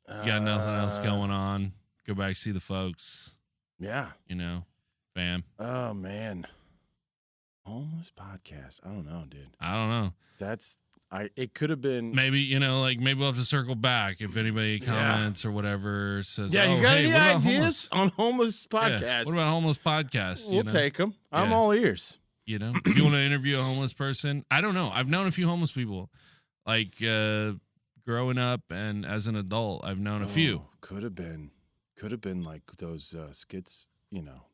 you got nothing else going on. Go back, see the folks. Yeah. You know, fam. Oh, man. Homeless podcast. I don't know, dude. I don't know. It could have been. Maybe, you know, like maybe we'll have to circle back if anybody comments or whatever says, yeah, you got any what ideas on homeless podcast? Yeah. What about homeless podcast? We'll take them. I'm all ears. You know, if you want to interview a homeless person, I don't know. I've known a few homeless people, like growing up and as an adult, I've known a few. Could have been like those skits, you know,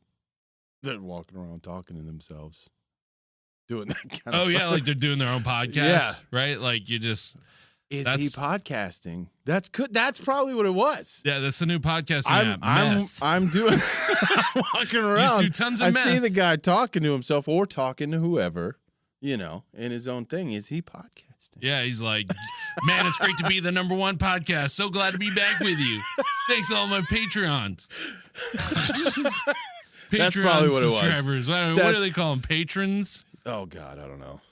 that walking around talking to themselves, doing that kind of. Oh yeah, like they're doing their own podcast, right? Like you just. Is he podcasting? That's probably what it was. Yeah, that's the new podcasting app. I'm doing. I'm walking around. You do tons of meth. I see the guy talking to himself or talking to whoever, you know, in his own thing. Is he podcasting? Yeah, he's like, man, it's great to be the #1 podcast. So glad to be back with you. Thanks to all my Patreons. That's probably what it was. Subscribers. What do they call them? Patrons? Oh God, I don't know.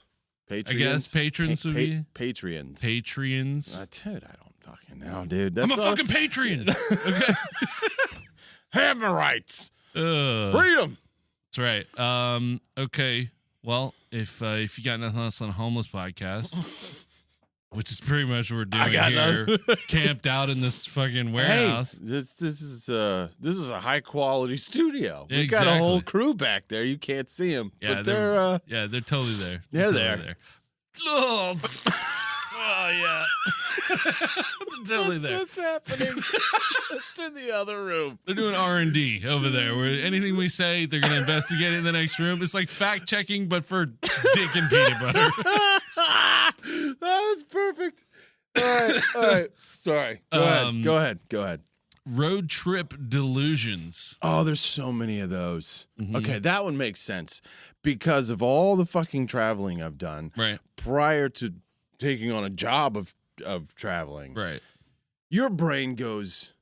Patreons? I guess patrons would be Patreons. Patreons. Dude, I don't fucking know, dude. I'm a fucking Patreon. Okay. Have my rights. Freedom. That's right. Okay. Well, if you got nothing else on a homeless podcast, which is pretty much what we're doing here, camped out in this fucking warehouse. Hey, this is a high quality studio. Yeah, we got a whole crew back there. You can't see them, but they're totally there. They're totally there. Oh, yeah. Totally there. What's happening? Just in the other room. They're doing R&D over there. Where anything we say, they're going to investigate it in the next room. It's like fact checking, but for dick and peanut butter. That's perfect. All right. Sorry. Go ahead. Road trip delusions. Oh, there's so many of those. Mm-hmm. Okay, that one makes sense because of all the fucking traveling I've done prior to taking on a job of traveling. Right. Your brain goes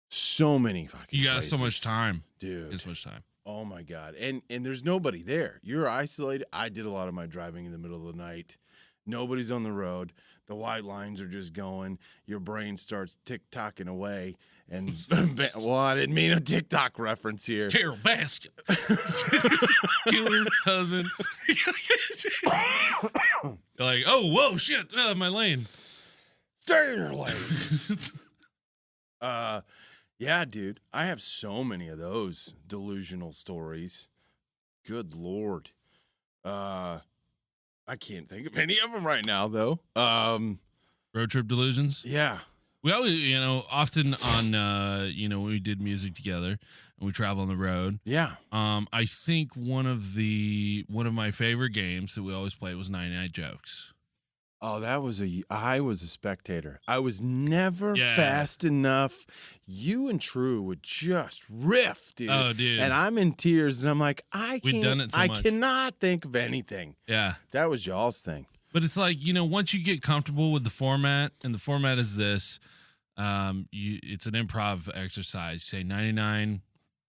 so many fucking You got places. so much time. Dude. So much time. Oh my God. And there's nobody there. You're isolated. I did a lot of my driving in the middle of the night. Nobody's on the road. The white lines are just going. Your brain starts tick-tocking away. And, well, I didn't mean a TikTok reference here. Carol Baskin. Killer husband. You're like, oh, whoa, shit. My lane. Stay in your lane. Yeah, dude. I have so many of those delusional stories. Good Lord. I can't think of any of them right now, though. Road trip delusions? Yeah. We always, often on, when we did music together and we travel on the road. Yeah. I think one of my favorite games that we always played was 99 Jokes. Oh, I was a spectator. I was never Yeah. fast enough. You and True would just riff, dude. Oh, dude. And I'm in tears, and I'm like, We've done it so I much. cannot think of anything. Yeah. That was y'all's thing. But it's like, once you get comfortable with the format, and the format is this, it's an improv exercise. You say 99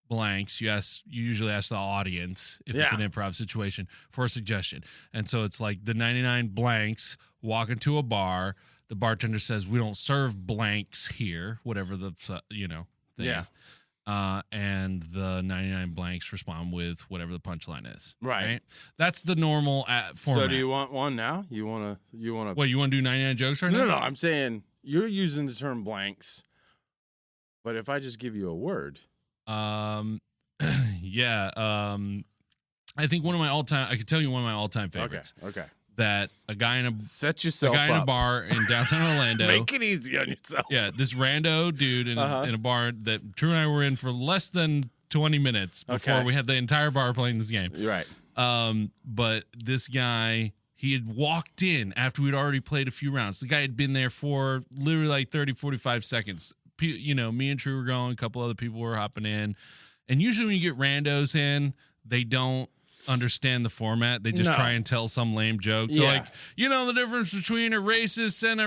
blanks. You usually ask the audience if it's an improv situation for a suggestion. And so it's like the 99 blanks walk into a bar. The bartender says, "We don't serve blanks here," whatever the thing is. And the 99 blanks respond with whatever the punchline is. Right. That's the normal format. So do you want one now? You want to? What, you want to do 99 jokes right now? No. I'm saying you're using the term blanks. But if I just give you a word. Yeah. I think I could tell you one of my all-time favorites. Okay. That a guy in a bar in downtown Orlando. Make it easy on yourself. Yeah, this rando dude in a bar that Drew and I were in for less than 20 minutes before we had the entire bar playing this game. Right. But this guy, he had walked in after we'd already played a few rounds. The guy had been there for literally like 30, 45 seconds. Me and Drew were going, a couple other people were hopping in. And usually when you get randos in, they don't understand the format. They just try and tell some lame joke. They're like, the difference between a racist and I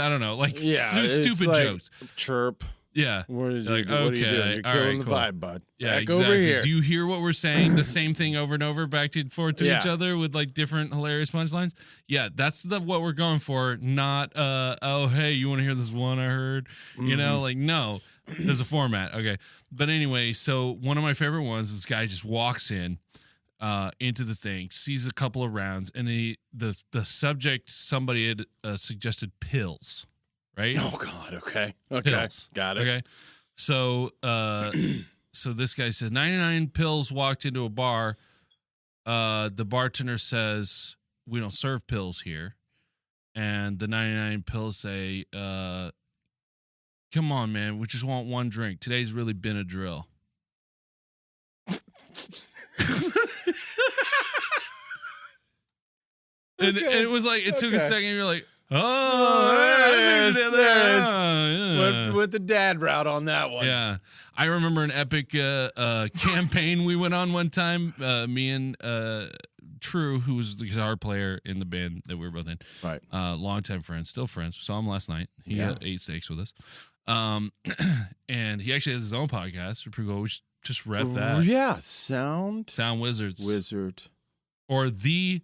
don't know, like stupid like jokes. Chirp. Yeah. What are you doing? You're all killing right, the vibe, bud. Yeah, Back exactly. over here. Do you hear what we're saying? The same thing over and over, back and forth to each other with like different hilarious punchlines. Yeah, that's what we're going for. Not oh hey, you want to hear this one I heard? No. There's a format. Okay. But anyway, so one of my favorite ones, this guy just walks in into the thing, sees a couple of rounds, and the subject, somebody had suggested pills, right? Oh God. Okay. Pills. Got it. Okay. So so this guy says 99 pills walked into a bar. The bartender says, "We don't serve pills here." And the 99 pills say, "Come on, man, we just want one drink. Today's really been a drill." And it was like, it took a second. You're like, With the dad route on that one. Yeah. I remember an epic campaign we went on one time. Me and True, who was the guitar player in the band that we were both in. Right. Longtime friends, still friends. Saw him last night. He ate steaks with us. And he actually has his own podcast. We're pretty cool. We should just rep that. Yeah. Sound Wizards. Wizard. Or the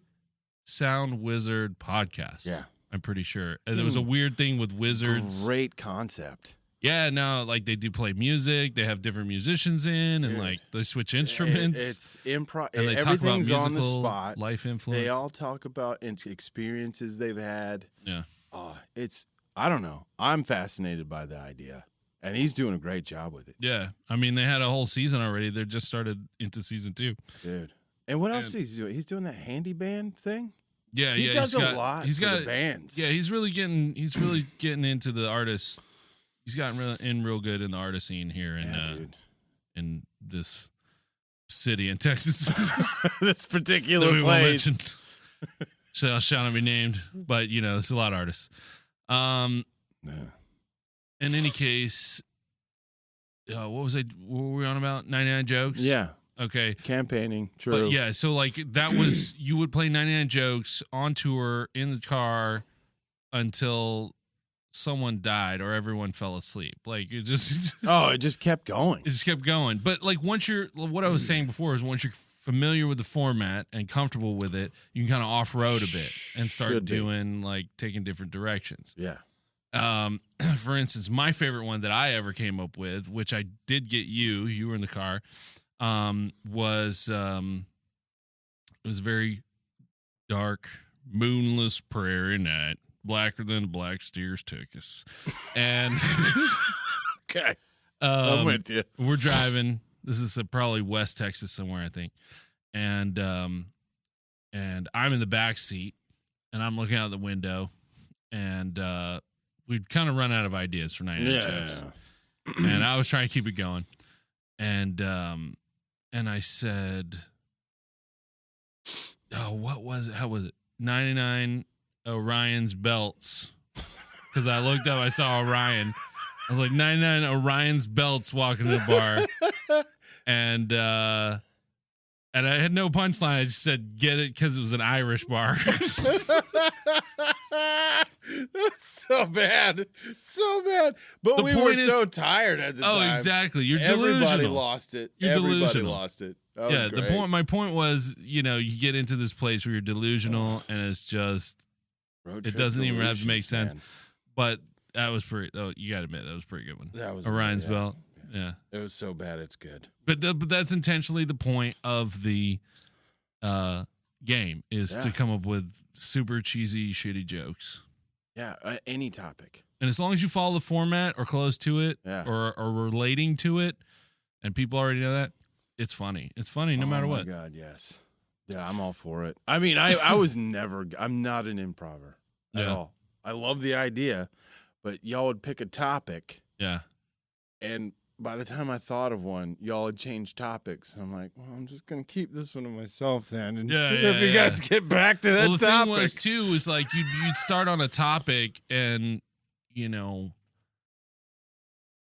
Sound Wizard podcast. Yeah. I'm pretty sure. And there was a weird thing with wizards. Great concept. Yeah, no, like they do play music. They have different musicians in, and like they switch instruments. It's improv. And they talk about musical, on the spot. Life influence. They all talk about experiences they've had. Yeah. I don't know. I'm fascinated by the idea, and he's doing a great job with it. Yeah, I mean they had a whole season already. They just started into season 2, dude. And what else is he doing? He's doing that handy band thing. Yeah, he does a lot. He's got bands. Yeah, he's really getting into the artists. He's gotten real good in the artist scene here in this city in Texas. This particular place. So shall not be named, but it's a lot of artists. In any case, what were we on about? 99 jokes? Yeah. Okay. Campaigning. True. But yeah, so like that was, you would play 99 jokes on tour in the car until someone died or everyone fell asleep. Like it just it just kept going. It just kept going. But like what I was saying before is once you're familiar with the format and comfortable with it, you can kind of off-road a bit and start taking different directions. Yeah. For instance, my favorite one that I ever came up with, which I did get you were in the car, was it was a very dark, moonless prairie night, blacker than a black steer's tuchus. And okay, I'm with you. We're driving. This is probably West Texas somewhere, I think. And I'm in the back seat, and I'm looking out the window, and we'd kind of run out of ideas for 99 jokes. And I was trying to keep it going. And I said, what was it? How was it? 99 Orion's belts. Because I looked up, I saw Orion. I was like, 99 Orion's belts walking to the bar. And I had no punchline. I just said, get it, because it was an Irish bar. That's so bad. So bad. But we were so tired at the time. Oh, exactly. You're Everybody delusional. lost it. You're Everybody delusional. lost it. Yeah, my point was, you get into this place where you're delusional and it's just, it doesn't even have to make sense. Man. But that was pretty, you got to admit, that was a pretty good one. That was Orion's belt. Yeah. It was so bad, it's good. But that's intentionally the point of the game is to come up with super cheesy, shitty jokes. Yeah, any topic. And as long as you follow the format or close to it or relating to it, and people already know that, it's funny. It's funny no matter what. Oh, my God, yes. Yeah, I'm all for it. I mean, I'm not an improver at all. I love the idea, but y'all would pick a topic. Yeah. And by the time I thought of one, y'all had changed topics. I'm like, well, I'm just going to keep this one to myself then. And if you guys get back to that topic. The thing was, too, was like you'd start on a topic and,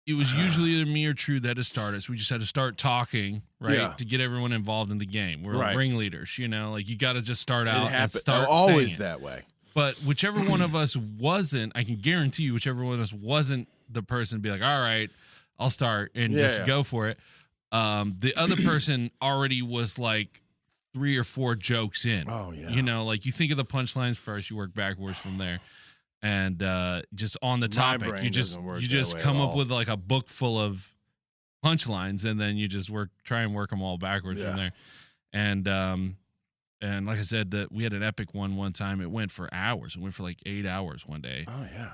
it was usually either me or True that had to start it. So we just had to start talking, right, to get everyone involved in the game. We're ringleaders, like you got to just start out and start always saying that way. But whichever one of us wasn't, I can guarantee you, whichever one of us wasn't the person to be like, all right, I'll start and just go for it. The other person already was like 3 or 4 jokes in. Oh, yeah. Like you think of the punchlines first, you work backwards from there. And just on the topic, you just come up with like a book full of punchlines, and then you just try and work them all backwards from there. And like I said, that we had an epic one time. It went for hours. It went for like 8 hours one day. Oh yeah.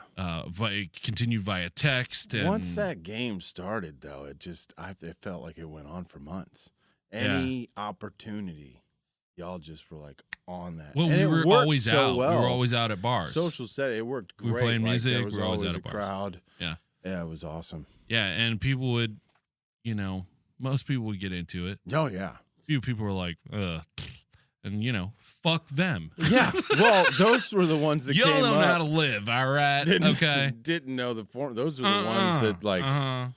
It continued via text. And once that game started, though, it felt like it went on for months. Any opportunity, y'all just were like on that. Well, we were always out. Well. We were always out at bars. Social setting, it worked great. We were playing music. There was we were always always out at bars. Crowd. Yeah. Yeah, it was awesome. Yeah, and people would, most people would get into it. Oh, yeah. A few people were like, ugh. And, fuck them. Yeah. Well, those were the ones that Y'all came don't up. know how to live, all right? Didn't know the form. Those were the ones that,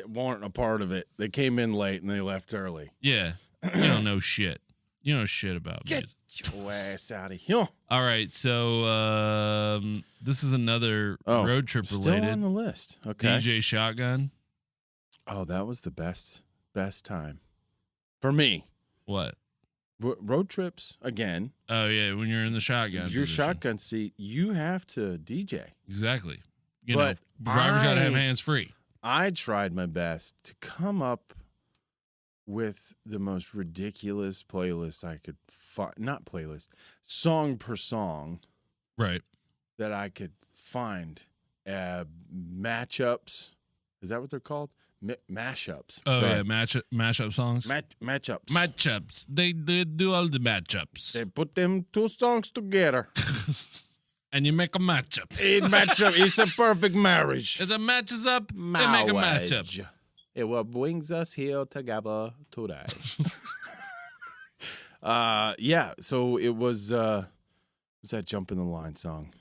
weren't a part of it. They came in late and they left early. Yeah. You don't know shit. You know shit about music. Get your ass out of here. All right, so this is another road trip related. Still on the list. Okay. DJ Shotgun. Oh, that was the best time for me. What? Road trips again. Oh yeah, when you're in the shotgun. Your shotgun seat, you have to DJ. Exactly. Drivers got to have hands free. I tried my best to come up with the most ridiculous playlist I could find. Not playlist, song per song. Right. That I could find. Matchups. Is that what they're called? Mashups. Oh, yeah. Mashup songs. Matchups. Matchups. They do all the matchups. They put them 2 songs together. And you make a matchup. It's a perfect marriage. As it matches up, they make a matchup. It what brings us here together today. So it was that Jump in the Line song?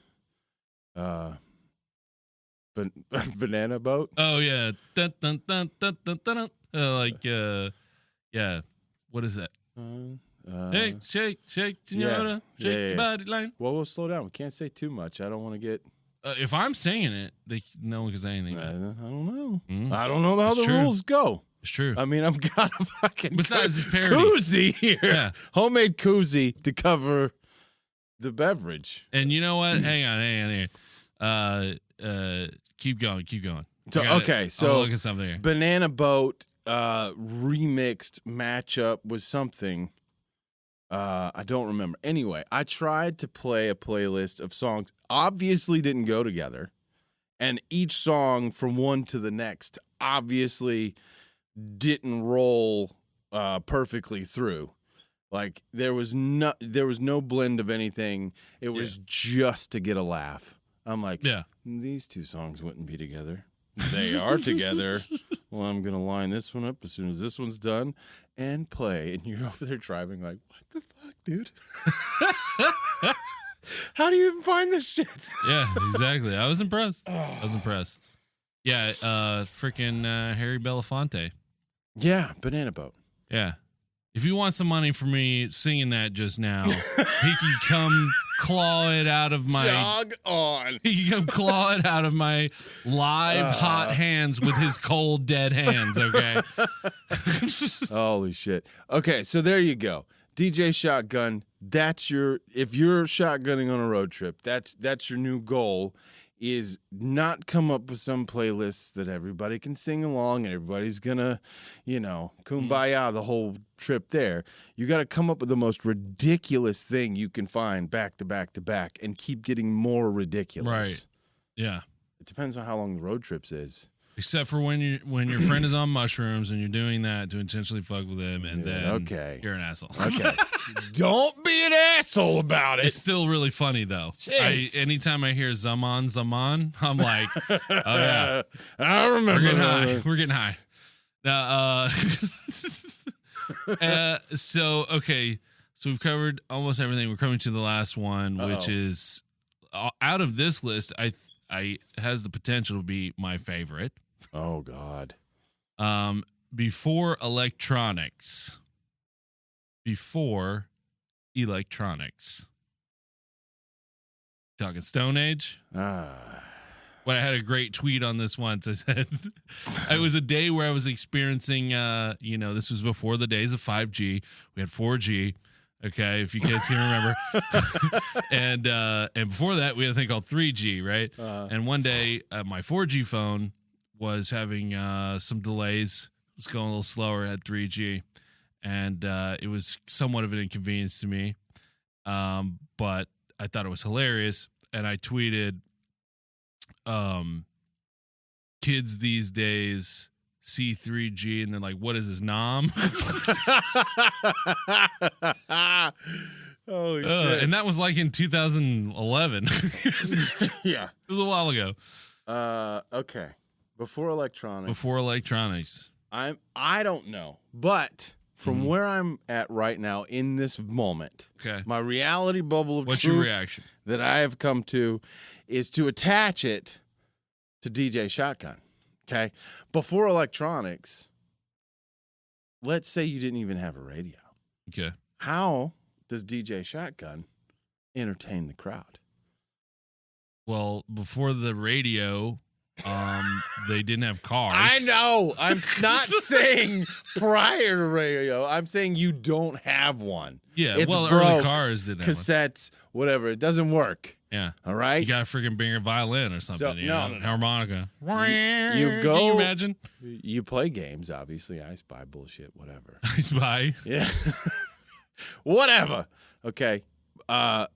Banana Boat? Oh yeah. Dun, dun, dun, dun, dun, dun, dun. Yeah. What is that? Hey, shake, senora, shake your body line. Well, we'll slow down. We can't say too much. I don't want to get. If I'm singing it, no one can say anything. I don't know. I don't know how the rules go. It's true. I mean, I've got a fucking besides this parody koozie here, homemade koozie to cover the beverage. And you know what? Hang on. Keep going. So I'll look at something here. Banana Boat remixed matchup was something. I don't remember. Anyway, I tried to play a playlist of songs. Obviously didn't go together. And each song from one to the next obviously didn't roll perfectly through. Like there was no blend of anything. It was just to get a laugh. I'm like, these 2 songs wouldn't be together. They are together. Well, I'm going to line this one up as soon as this one's done and play. And you're over there driving like, what the fuck, dude? How do you even find this shit? Yeah, exactly. I was impressed. Yeah, freaking Harry Belafonte. Yeah, Banana Boat. Yeah. If you want some money for me singing that just now, he can come claw it out of my Jog on. He can come claw it out of my live hot hands with his cold dead hands, okay? Holy shit. Okay, so there you go. DJ Shotgun, if you're shotgunning on a road trip, that's your new goal, is not come up with some playlists that everybody can sing along and everybody's gonna, kumbaya the whole trip there. You got to come up with the most ridiculous thing you can find back to back to back and keep getting more ridiculous. Right. Yeah. It depends on how long the road trips is. Except for when your friend is on mushrooms and you're doing that to intentionally fuck with him, and then you're an asshole. Okay. Don't be an asshole about it. It's still really funny though. Anytime I hear Zaman, I'm like, oh yeah, I remember. We're getting high. Now, so we've covered almost everything. We're coming to the last one, which is out of this list. I has the potential to be my favorite. Oh God. Before electronics. Talking Stone Age. But I had a great tweet on this once. I said it was a day where I was experiencing this was before the days of 5G. We had 4G. Okay, if you kids can remember. and before that, we had a thing called 3G, right? And one day, my 4G phone was having some delays. It was going a little slower at 3G. And it was somewhat of an inconvenience to me. But I thought it was hilarious. And I tweeted, kids these days see 3G and they're like, what is this, nom? Holy shit. And that was like in 2011. Yeah. It was a while ago. Okay. Before electronics. I don't know. But from where I'm at right now in this moment, my reality bubble of What's truth your reaction? that I have come to is to attach it to DJ Shotgun. Okay. Before electronics, let's say you didn't even have a radio. Okay. How does DJ Shotgun entertain the crowd? Well, before the radio, they didn't have cars. I know. I'm not saying prior to radio. I'm saying you don't have one. Yeah. It's well, broke, early cars didn't have cassettes, whatever. It doesn't work. Yeah. All right. You got to freaking bring a violin or something. No. Harmonica. You go. Can you imagine? You play games, obviously. I spy bullshit, whatever. I spy. Yeah. Whatever. Okay. But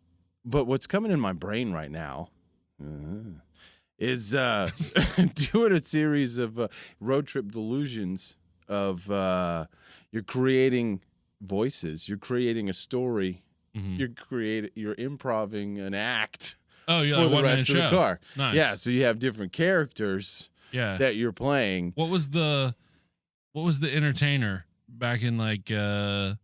what's coming in my brain right now is doing a series of road trip delusions of you're creating voices. You're creating a story. Mm-hmm. You're improving an act for the like rest of the car. Nice. Yeah, so you have different characters that you're playing. What was the entertainer back in like medieval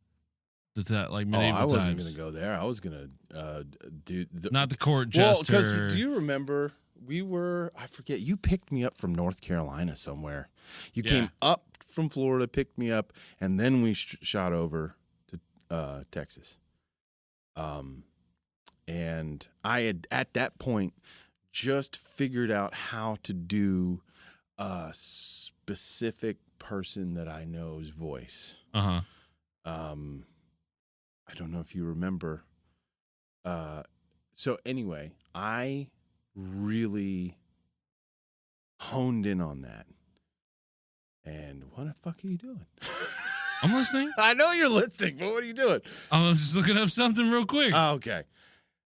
I wasn't times? going to go there. I was going to do not the court jester. Well, because do you remember I forget, you picked me up from North Carolina somewhere. You came up from Florida, picked me up, and then we shot over to Texas. And I had, at that point, just figured out how to do a specific person that I know's voice. Uh-huh. I don't know if you remember. So anyway, I really honed in on that. And what the fuck are you doing? I'm listening. I know you're listening, but what are you doing? I'm just looking up something real quick. Oh, okay.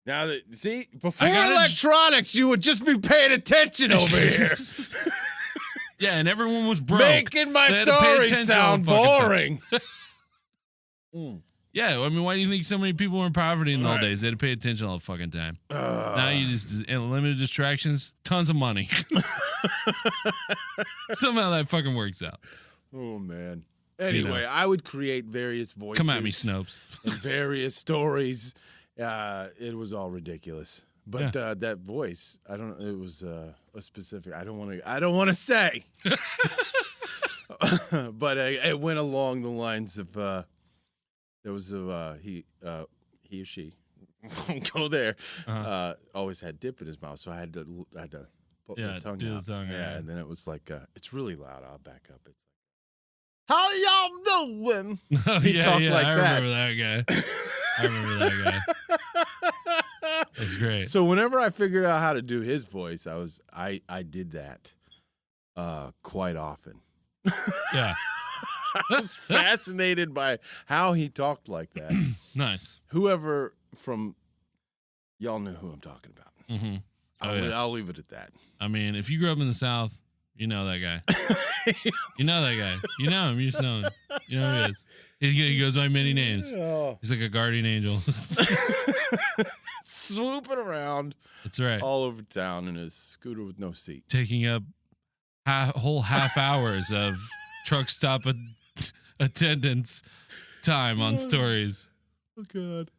Now that before electronics, you would just be paying attention over here. Yeah, and everyone was broke. Making my story sound boring. Yeah, I mean, why do you think so many people were in poverty in the old days? They had to pay attention all the fucking time. Now you just limited distractions, tons of money. Somehow that fucking works out. Oh man. Anyway, I would create various voices. Come at me, Snopes. And various stories, It was all ridiculous. But that voice, I don't. It was a specific. I don't want to say. But it went along the lines of there was he or she won't go there. Always had dip in his mouth, so I had to put my tongue do out. the tongue. Yeah, and then it was like it's really loud. I'll back up. It's like, how y'all doing? He talked like that. I remember that guy. That's great. So whenever I figured out how to do his voice, I did that quite often. Yeah. I was fascinated by how he talked like that. Nice. Whoever from y'all know who I'm talking about. Mm-hmm. I'll leave it at that. I mean, if you grew up in the South, you know that guy. You know that guy. You know him. You just know him. You know who he is. He goes by many names. Oh. He's like a guardian angel. Swooping around. That's right. All over town in his scooter with no seat. Taking up whole half hours of truck stop attendance time on stories. Oh, God.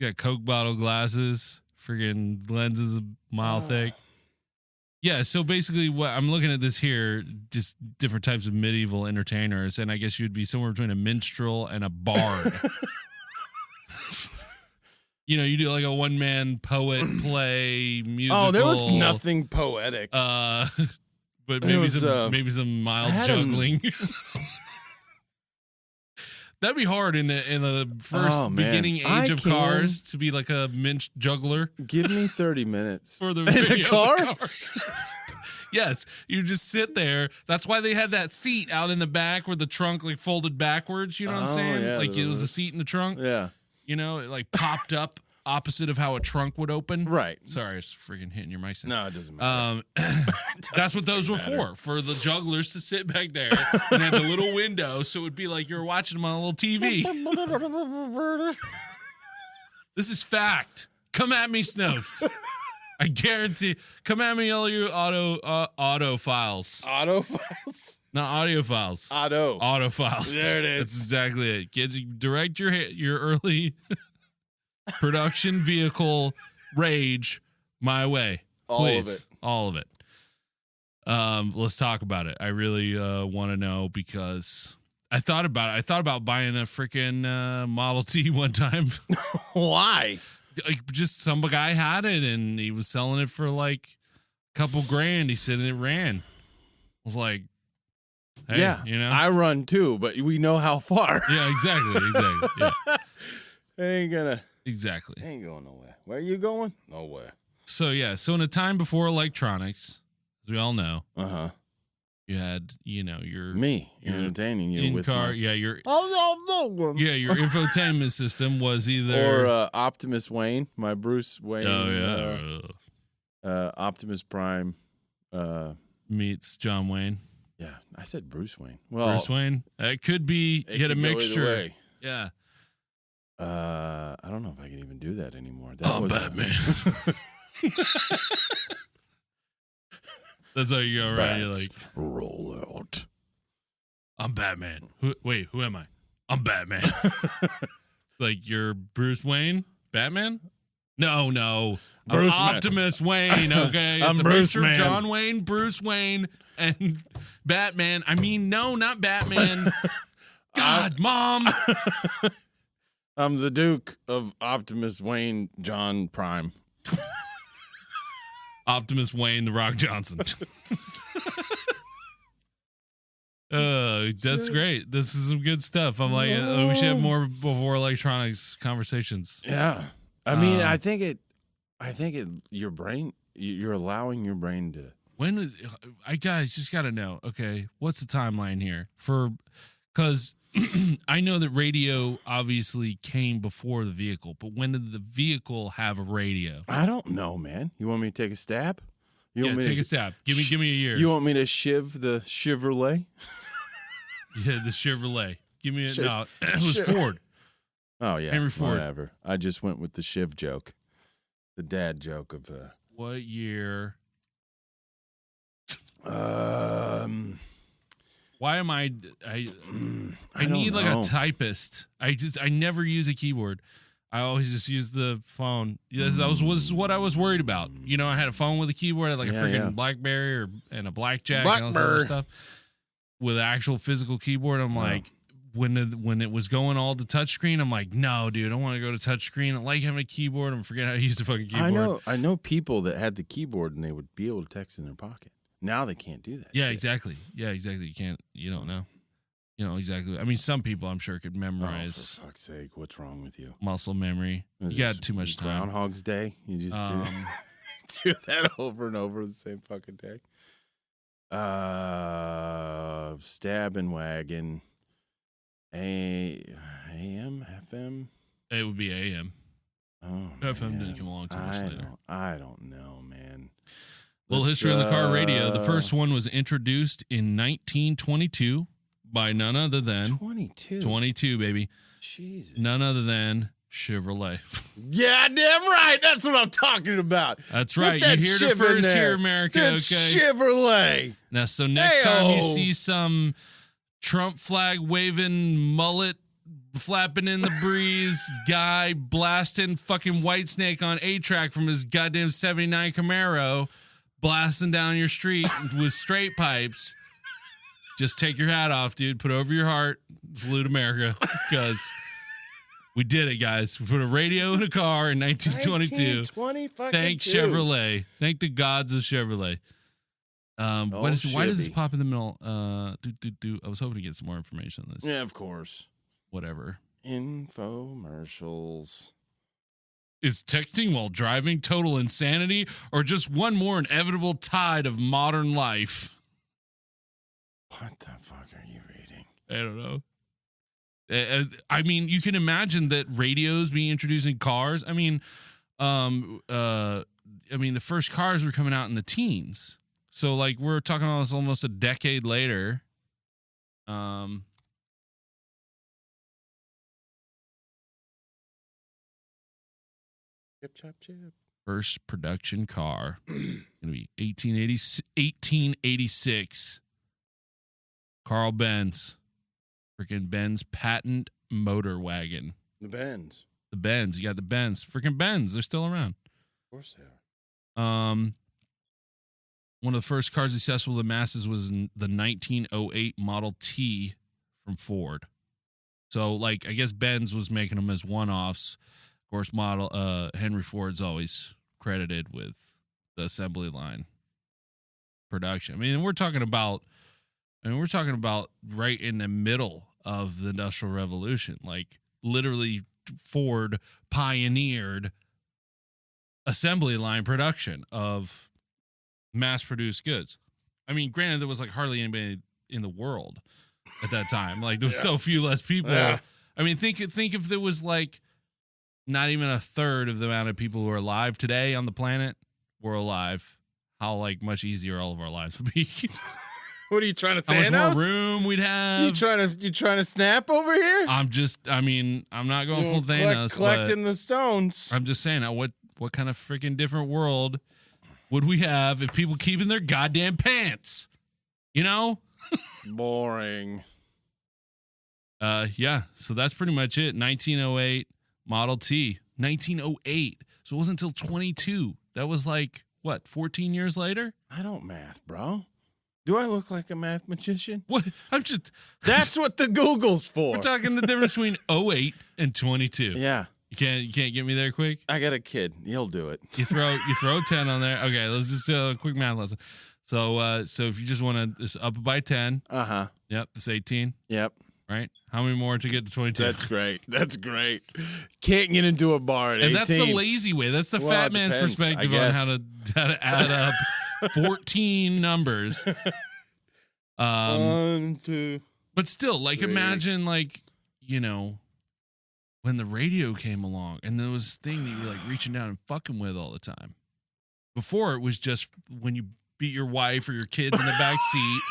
Got Coke bottle glasses, friggin' lenses a mile thick. Yeah, so basically what I'm looking at this here, just different types of medieval entertainers, and I guess you'd be somewhere between a minstrel and a bard. You do like a one-man poet play musical. Oh, there was nothing poetic. But maybe some mild juggling. That'd be hard in the first beginning age of cars to be like a minch juggler. Give me 30 minutes. For the in a car? Yes, you just sit there. That's why they had that seat out in the back where the trunk like folded backwards. You know what I'm saying? Yeah, like it was a seat in the trunk. Yeah. It like popped up opposite of how a trunk would open. Right. Sorry, I was freaking hitting your mic. No, it doesn't matter. That's what those were for the jugglers to sit back there and have the little window, so it would be like you're watching them on a little TV. This is fact. Come at me, Snopes. I guarantee. Come at me, all you auto files. Auto files? Not audio files. Auto files. There it is. That's exactly it. Direct your early production vehicle rage my way. Please. All of it. Let's talk about it. I really want to know because I thought about it. I thought about buying a freaking Model T one time. Why? Just some guy had it and he was selling it for like a couple grand. He said it ran. I was like, hey, yeah, I run too, but we know how far. Yeah, exactly. Yeah. Ain't going nowhere. Where are you going? Nowhere. So in a time before electronics, as we all know, you had your entertaining you in with car, your infotainment system was either or Optimus Wayne, my Bruce Wayne. Oh yeah, Optimus Prime meets John Wayne. Yeah, I said Bruce Wayne. Well, Bruce Wayne. It could be. You had a mixture. Yeah. I don't know if I can even do that anymore. I'm Batman. That's how you go, right? You're like, roll out. I'm Batman. Who am I? I'm Batman. Like you're Bruce Wayne? Batman? No. I'm Optimus Wayne, okay? It's I'm a Bruce mixture of Man. John Wayne, Bruce Wayne, and Batman. I mean, no, not Batman. God, Mom. I'm the Duke of Optimus Wayne John Prime. Optimus Wayne, The Rock Johnson. That's great. This is some good stuff. I'm like, we should have more before electronics conversations. Yeah. I mean, I think it, your brain, you're allowing your brain to. I just got to know, okay, what's the timeline here? Because I know that radio obviously came before the vehicle, but when did the vehicle have a radio? I don't know, man. You want me to take a stab? Take a stab. Give me a year. You want me to shiv the Chevrolet? Yeah, the Chevrolet. Give me no, it was Ford. Oh, yeah. Henry Ford. Whatever. I just went with the shiv joke. The dad joke of what year? Why am I need like a typist. I never use a keyboard. I always just use the phone. Yes, was what I was worried about. You know, I had a phone with a keyboard, I had like a freaking BlackBerry and a blackjack and all that other stuff with an actual physical keyboard. I'm like, when it was going all to touchscreen, I'm like, no, dude, I want to go to touchscreen. I like having a keyboard. I'm forgetting how to use the fucking keyboard. I know people that had the keyboard and they would be able to text in their pocket. Now they can't do that. Yeah, exactly. Yeah, exactly. You don't know. You know, exactly. I mean, some people I'm sure could memorize. Oh, for fuck's sake, what's wrong with you? Muscle memory. You got too much time. Groundhog's Day. You just do that over and over the same fucking day. Stabbing wagon. AM, FM. It would be AM. Oh, FM didn't come along too much later. I don't know, man. Little history on the car radio. The first one was introduced in 1922 by none other than 22, baby. Jesus. None other than Chevrolet. Yeah, damn right. That's what I'm talking about. That's right. You heard it first here, America. That's okay. Chevrolet. Now, so next time you see some Trump flag waving mullet flapping in the breeze guy blasting fucking Whitesnake on A-track from his goddamn 79 Camaro, blasting down your street with straight pipes, just take your hat off, dude. Put it over your heart. Salute America, because we did it, guys. We put a radio in a car in 1922. Thank Chevrolet. Thank the gods of Chevrolet. Why does this pop in the middle? I was hoping to get some more information on this. Yeah, of course. Whatever. Infomercials. Is texting while driving total insanity, or just one more inevitable tide of modern life? What the fuck are you reading? I don't know. I mean, you can imagine that radios being introduced in cars. I mean, the first cars were coming out in the teens. So, like, we're talking about this almost a decade later. Chip. First production car going to be 1886. Carl Benz. Freaking Benz patent motor wagon. The Benz. You got the Benz. Freaking Benz. They're still around. Of course they are. One of the first cars accessible to the masses was the 1908 Model T from Ford. So, like, I guess Benz was making them as one-offs. Of course, Henry Ford's always credited with the assembly line production. I mean, we're talking about right in the middle of the Industrial Revolution. Like, literally, Ford pioneered assembly line production of mass-produced goods. I mean, granted, there was like hardly anybody in the world at that time. Like, there was so few less people. Yeah. I mean, think if there was like not even a third of the amount of people who are alive today on the planet were alive, how like much easier all of our lives would be. What are you trying to Thanos? How much more room we'd have? You trying to snap over here? I'm not going full Thanos. Collecting the stones. I'm just saying, what kind of freaking different world would we have if people keep in their goddamn pants? You know? Boring. Yeah. So that's pretty much it. 1908 Model T. 1908. So it wasn't until 22. That was like, what, 14 years later? I don't math, bro. Do I look like a mathematician? What? That's what the Google's for. We're talking the difference between 08 and 22. Yeah. You can't get me there quick? I got a kid. He'll do it. You throw 10 on there. Okay, let's just do a quick math lesson. So if you just want to up it by 10. Uh-huh. Yep, that's 18. Yep. Right? How many more to get to 22? That's great. Can't get into a bar at 18. And that's the lazy way. That's the fat man's perspective on how to add up 14 numbers. 1, 2. But still, like, 3. imagine, like, you know, when the radio came along and there was this thing that you were like reaching down and fucking with all the time. Before, it was just when you beat your wife or your kids in the back seat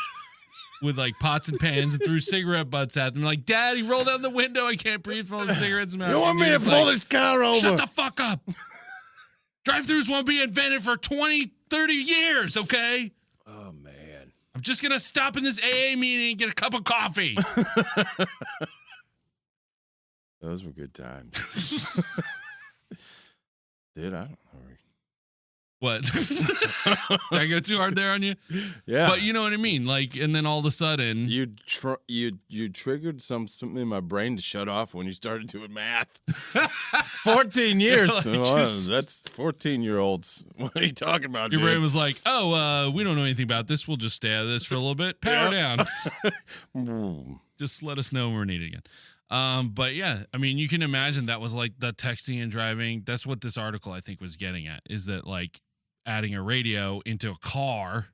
with like pots and pans and threw cigarette butts at them. Like, Daddy, roll down the window. I can't breathe from all the cigarettes in my mouth. You want me to pull this car over? Shut the fuck up. Drive-thrus won't be invented for 20, 30 years, okay? Oh, man. I'm just going to stop in this AA meeting and get a cup of coffee. Those were good times. Dude, I don't know. What? Did I go too hard there on you? Yeah. But you know what I mean? Like, and then all of a sudden. You triggered something in my brain to shut off when you started doing math. 14 years. Like, well, that's 14-year-olds. What are you talking about, Your dude? brain was like, oh, we don't know anything about this. We'll just stay out of this for a little bit. Power down. Just let us know when we're needed again. But yeah, I mean, you can imagine that was like the texting and driving. That's what this article, I think, was getting at, is that like adding a radio into a car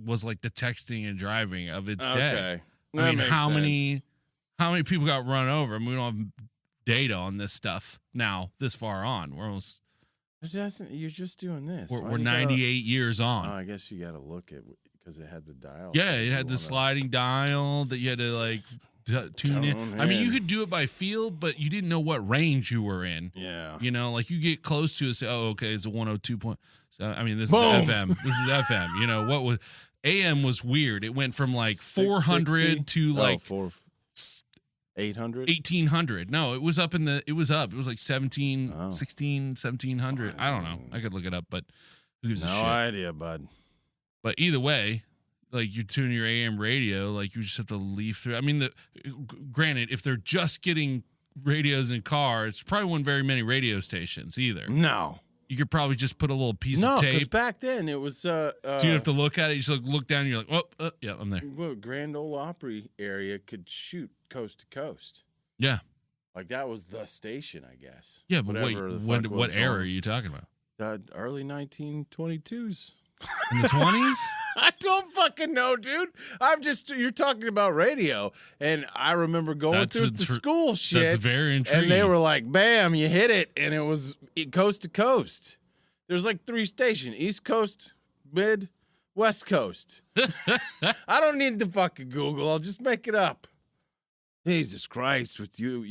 was like the texting and driving of its day. I mean, how many people got run over? I mean, we don't have data on this stuff now, this far on. We're almost. You're just doing this. We're 98 years on. Oh, I guess you got to look at because it had the dial. Yeah, it had the sliding dial that you had to like tune in. I mean, you could do it by feel, but you didn't know what range you were in. Yeah. You know, like you get close to it, say, oh, okay, it's a 102 point. So, I mean, this Boom. is FM. This is FM. You know, what was AM was weird. It went from like 400 to like 800? 1800. No, it was up it was like 16, 1700. I don't know. I could look it up, but who gives a shit? No idea, bud. But either way, like you tune your AM radio, like you just have to leaf through. I mean, granted, if they're just getting radios in cars, probably weren't very many radio stations either. No. You could probably just put a little piece of No, tape. because back then it was. So you have to look at it. You just look down and you're like, oh, yeah, I'm there. Well, Grand Ole Opry area could shoot coast to coast. Yeah. Like that was the station, I guess. Yeah, but wait, what era are you talking about? The early 1922s. In the 20s? I don't fucking know, dude. You're talking about radio. And I remember going through the school shit. That's very intriguing. And they were like, bam, you hit it. And it was coast to coast. There's like 3 stations: East Coast, Mid, West Coast. I don't need to fucking Google. I'll just make it up. Jesus Christ, with you.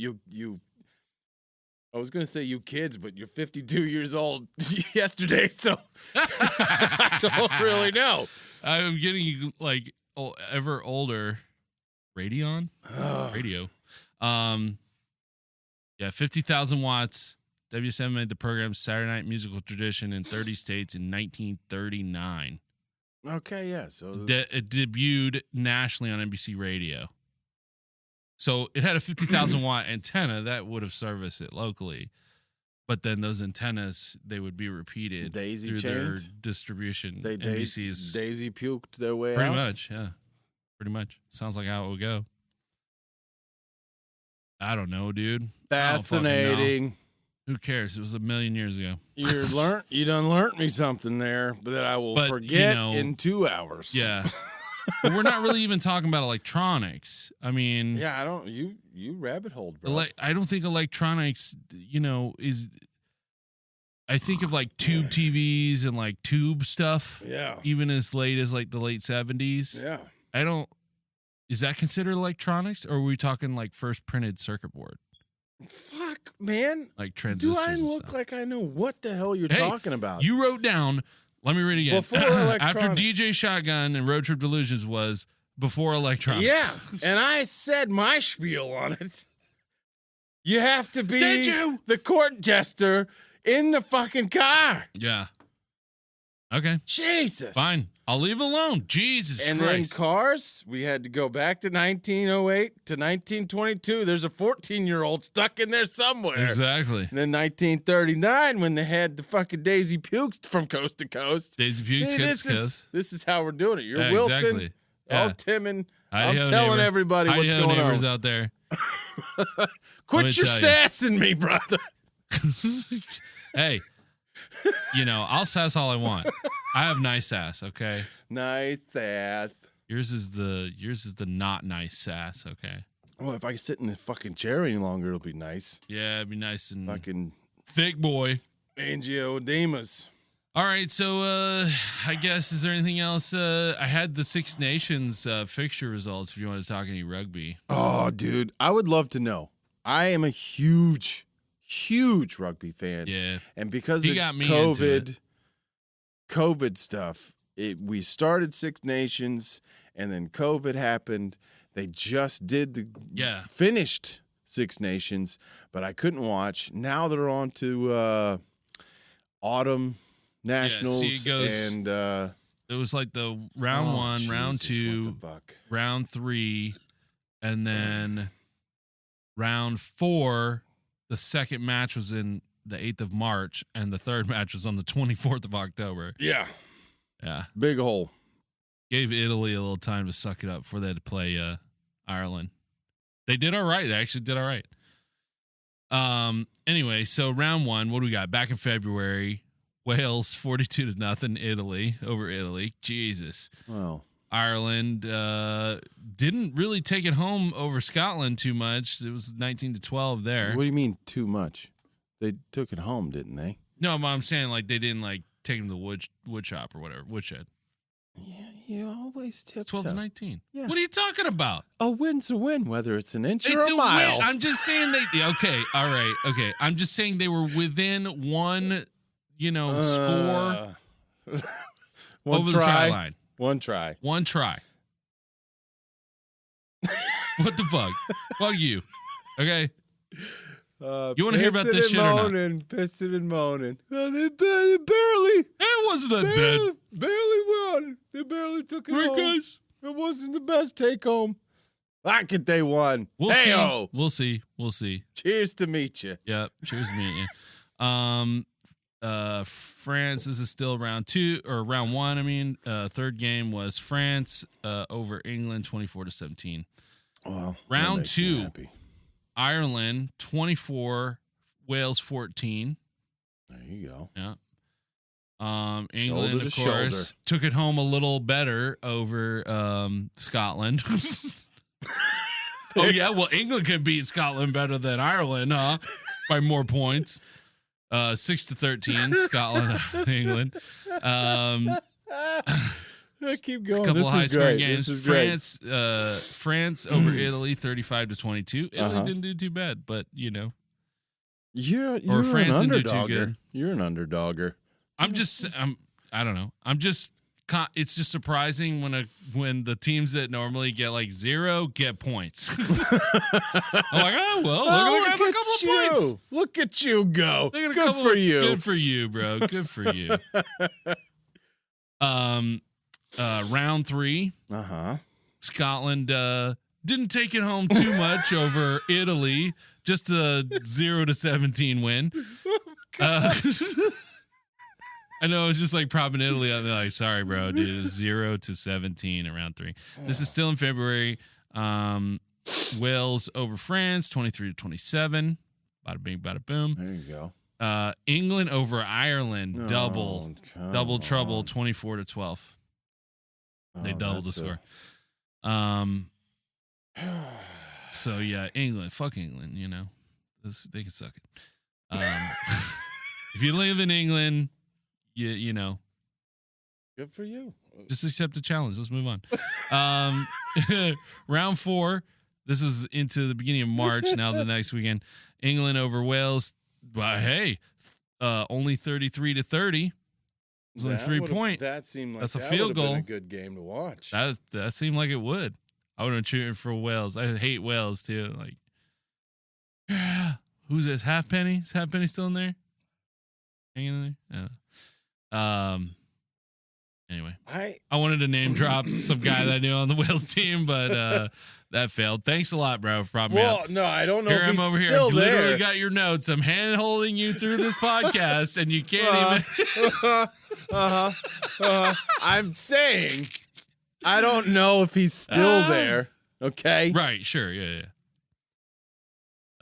I was going to say you kids, but you're 52 years old yesterday, so I don't really know. I'm getting like ever older. Radio. Yeah, 50,000 watts. WSM made the program's Saturday night musical tradition in 30 states in 1939. Okay, yeah. So it debuted nationally on NBC Radio. So it had a 50,000 watt antenna that would have serviced it locally. But then those antennas, they would be repeated through their distribution. NBC's daisy puked their way pretty out? much, yeah. Pretty much. Sounds like how it would go. I don't know, dude. Fascinating. Who cares? It was a million years ago. You done learned me something there, but that I will forget in 2 hours. Yeah. But we're not really even talking about electronics. I mean, yeah, I don't. You rabbit holed, bro. I don't think electronics, is. I think of like tube TVs and like tube stuff. Yeah. Even as late as like the late 70s. Yeah. I don't. Is that considered electronics, or are we talking like first printed circuit board? Fuck, man. Like transistors. Do I look like I know what the hell you're talking about? You wrote down. Let me read it again. Before electronics. After DJ Shotgun and Road Trip Delusions was before electronics. Yeah, and I said my spiel on it. You have to be the court jester in the fucking car. Yeah. Okay. Jesus. Fine. I'll leave it alone. Jesus and Christ. And then cars, we had to go back to 1908 to 1922. There's a 14-year-old stuck in there somewhere. Exactly. And then 1939 when they had the fucking Daisy Pukes from coast to coast. Daisy Pukes, this is how we're doing it. You're Wilson. Exactly. Yeah. Timon. I'm telling everybody what's going neighbors on. Out there. Quit your sassing me, brother. Hey. I'll sass all I want. I have nice sass, okay? Nice sass. Yours is the not nice sass, okay? Well, if I sit in the fucking chair any longer, it'll be nice. Yeah, it'd be nice and fucking thick boy. Angioedemas. All right, so I guess is there anything else? I had the Six Nations fixture results. If you want to talk any rugby. Oh, dude, I would love to know. I am a huge rugby fan. Yeah. And because of COVID stuff, we started Six Nations and then COVID happened. They just did finished Six Nations, but I couldn't watch. Now they're on to Autumn Nationals, it goes, and it was like the round one, round Jesus, what two, the fuck? round three, and then round four. The second match was in the 8th of March, and the third match was on the 24th of October. Yeah, Yeah, big hole. gave Italy a little time to suck it up before they had to play Ireland. They did all right. They actually did all right. Anyway, so round one, what do we got? Back in February, Wales 42-0 Italy over Italy. Jesus. Well, Ireland didn't really take it home over Scotland too much. It was 19-12 there. what do you mean too much? They took it home, didn't they? No, but I'm saying like they didn't like take them to the wood shop or whatever, woodshed. Yeah, you always tip. 12-19. Yeah. What are you talking about? A win's a win, whether it's an inch or It's a a mile. win. I'm just saying they. Yeah, okay, all right, okay. I'm just saying they were within one, score One over the try line. One try. One try. What the fuck? Fuck you. Okay. You want to hear about this shit or not? Pissing and moaning. They barely. It wasn't that bad. Barely won. They barely took it Right, home. guys? It wasn't the best take home. Fuck it, they won. We'll Hey-o. see. We'll see. Cheers to meet you. Yep. Cheers to meeting you. France, this is still round one. I mean, third game was France over England, 24-17. Well, Round that makes me two, happy. Ireland 24, Wales 14. There you go. Yeah. Shoulder England, to of course, shoulder. took it home a little better over Scotland. Oh yeah, well, England can beat Scotland better than Ireland, huh? By more points. 6-13, Scotland, England. Keep going. A couple This of high is scoring great. games. This is great. France over Italy, 35-22. Italy Uh-huh. didn't do too bad, but You're France an didn't do too underdogger. good. You're an underdogger. I don't know. It's just surprising when the teams that normally get like 0 get points. I'm like, oh well, look at a couple of points. Look at you go. They got a Good couple for of- you. Good for you, bro. Good for you. Round 3, Scotland didn't take it home too much over Italy. Just a 0-17 win. I know it was just like propping Italy up. They're like, sorry, bro, dude. It was 0-17 around 3. This is still in February. Wales over France, 23-27. Bada bing, bada boom. There you go. England over Ireland, double trouble, on. 24-12. They doubled the score. So yeah, England, fuck England. They can suck it. If you live in England, you know, Good for you. just accept the challenge. Let's move on. Round 4. This was into the beginning of March. Now the next weekend, England over Wales. But hey, only 33-30. It's only 3 point. That seemed like That's a that field would've been goal. a good game to watch. That seemed like it would. I would have been cheering for Wales. I hate Wales too. Like, who's this? Halfpenny? Is Halfpenny still in there? Hanging in there? Yeah. Anyway, I wanted to name drop some guy that I knew on the Wales team, but that failed. Thanks a lot, bro, for propping me up. No, I don't know Here if I'm he's over here. still I've literally there. got your notes. I'm hand holding you through this podcast, and you can't even. I'm saying, I don't know if he's still there. Okay. Right, sure, yeah.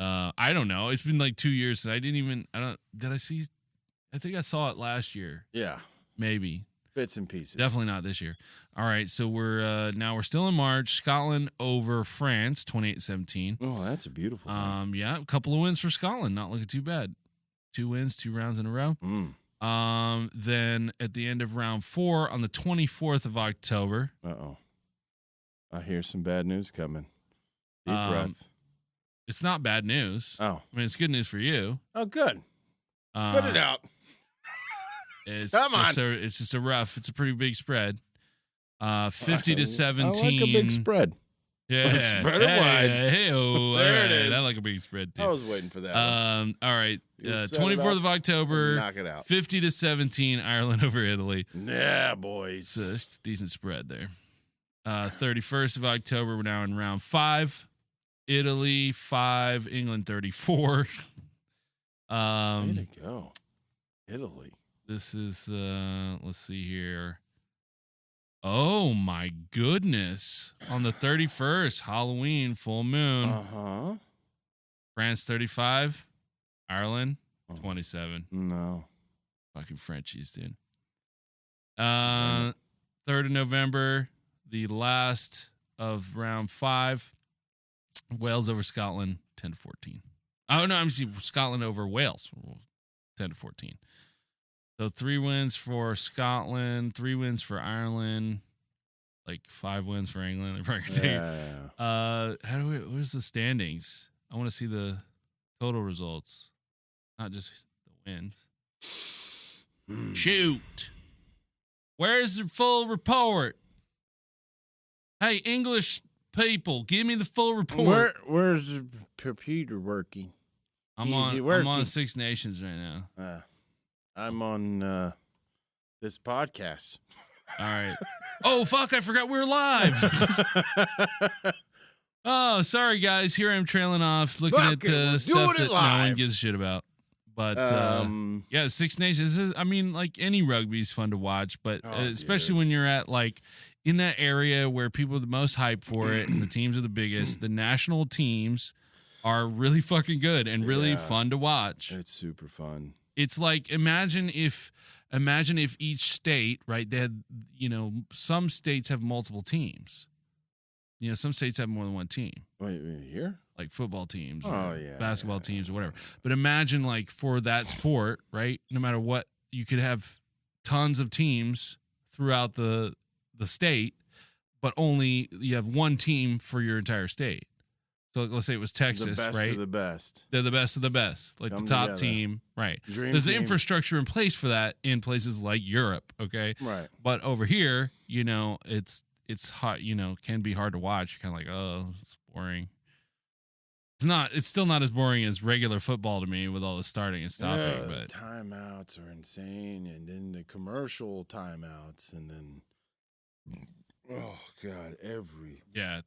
I don't know. It's been like 2 years since did I see? I think I saw it last year. Yeah. Maybe. Bits and pieces. Definitely not this year. All right, so we're still in March. Scotland over France, 28-17. Oh, that's a beautiful thing. Yeah, a couple of wins for Scotland. Not looking too bad. 2 wins, 2 rounds in a row. Then at the end of round 4 on the 24th of October. Uh-oh. I hear some bad news coming. Deep breath. It's not bad news. Oh. I mean, it's good news for you. Oh, good. Spit it out. It's Come on. It's just a rough. It's a pretty big spread. 50-17. I like a big spread. Yeah. Spread it wide. Hey, all There right. it is. I like a big spread too. I was waiting for that one. All right. You set it 24th up, of October. knock it out. 50-17, Ireland over Italy. Yeah, boys. It's a decent spread there. 31st of October, we're now in round 5. Italy 5, England 34. Way to go. Italy. This is let's see here. Oh my goodness. On the 31st, Halloween, full moon. Uh-huh. France 35, Ireland 27. No. Fucking Frenchies, dude. 3rd of November, the last of round 5. Wales over Scotland, 10-14. Oh no, I'm seeing Scotland over Wales, 10-14. So 3 wins for Scotland, 3 wins for Ireland, like 5 wins for England. Where's the standings? I want to see the total results, not just the wins. Shoot. Where's the full report? Hey, English people, give me the full report. Where's the computer working? I'm on 6 Nations right now. I'm on this podcast. All right. Oh, fuck, I forgot we were live. Oh, sorry, guys. Here I'm trailing off, looking at stuff that no one gives a shit about. But, yeah, 6 Nations, I mean, like, any rugby's fun to watch, but especially when you're at, like, in that area where people are the most hyped for it and the teams are the biggest, the national teams are really fucking good and really fun to watch. It's super fun. It's like, imagine if each state, right, they had, some states have multiple teams. Some states have more than one team. Wait, here? Like football teams, basketball teams or whatever. But imagine, like, for that sport, right, no matter what, you could have tons of teams throughout the state, but only you have one team for your entire state. So let's say it was Texas, right? The best of the best. They're the best of the best, like the top team, right? There's the infrastructure in place for that in places like Europe, okay? Right. But over here, it's hot, can be hard to watch. You're kind of like, oh, it's boring. It's still not as boring as regular football to me with all the starting and stopping. But timeouts are insane, and then the commercial timeouts, and then oh god,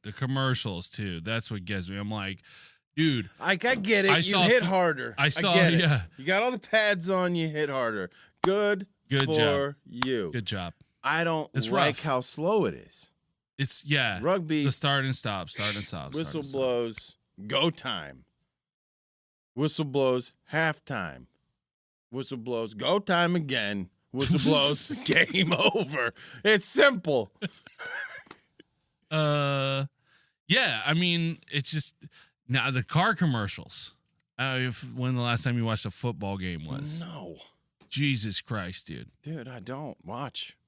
the commercials too. That's what gets me. I'm like, dude, I get it. You hit harder. I saw get it. Yeah. You got all the pads on. You hit harder. Good for job. You. Good job. I don't like rough. how slow it is. It's rugby. The start and stop. Whistle blows. Go time. Whistle blows. Halftime. Whistle blows. Go time again. Whistle blows. Game over. It's simple. Yeah. I mean, it's just now the car commercials. When the last time you watched a football game was? No. Jesus Christ, dude. Dude, I don't watch.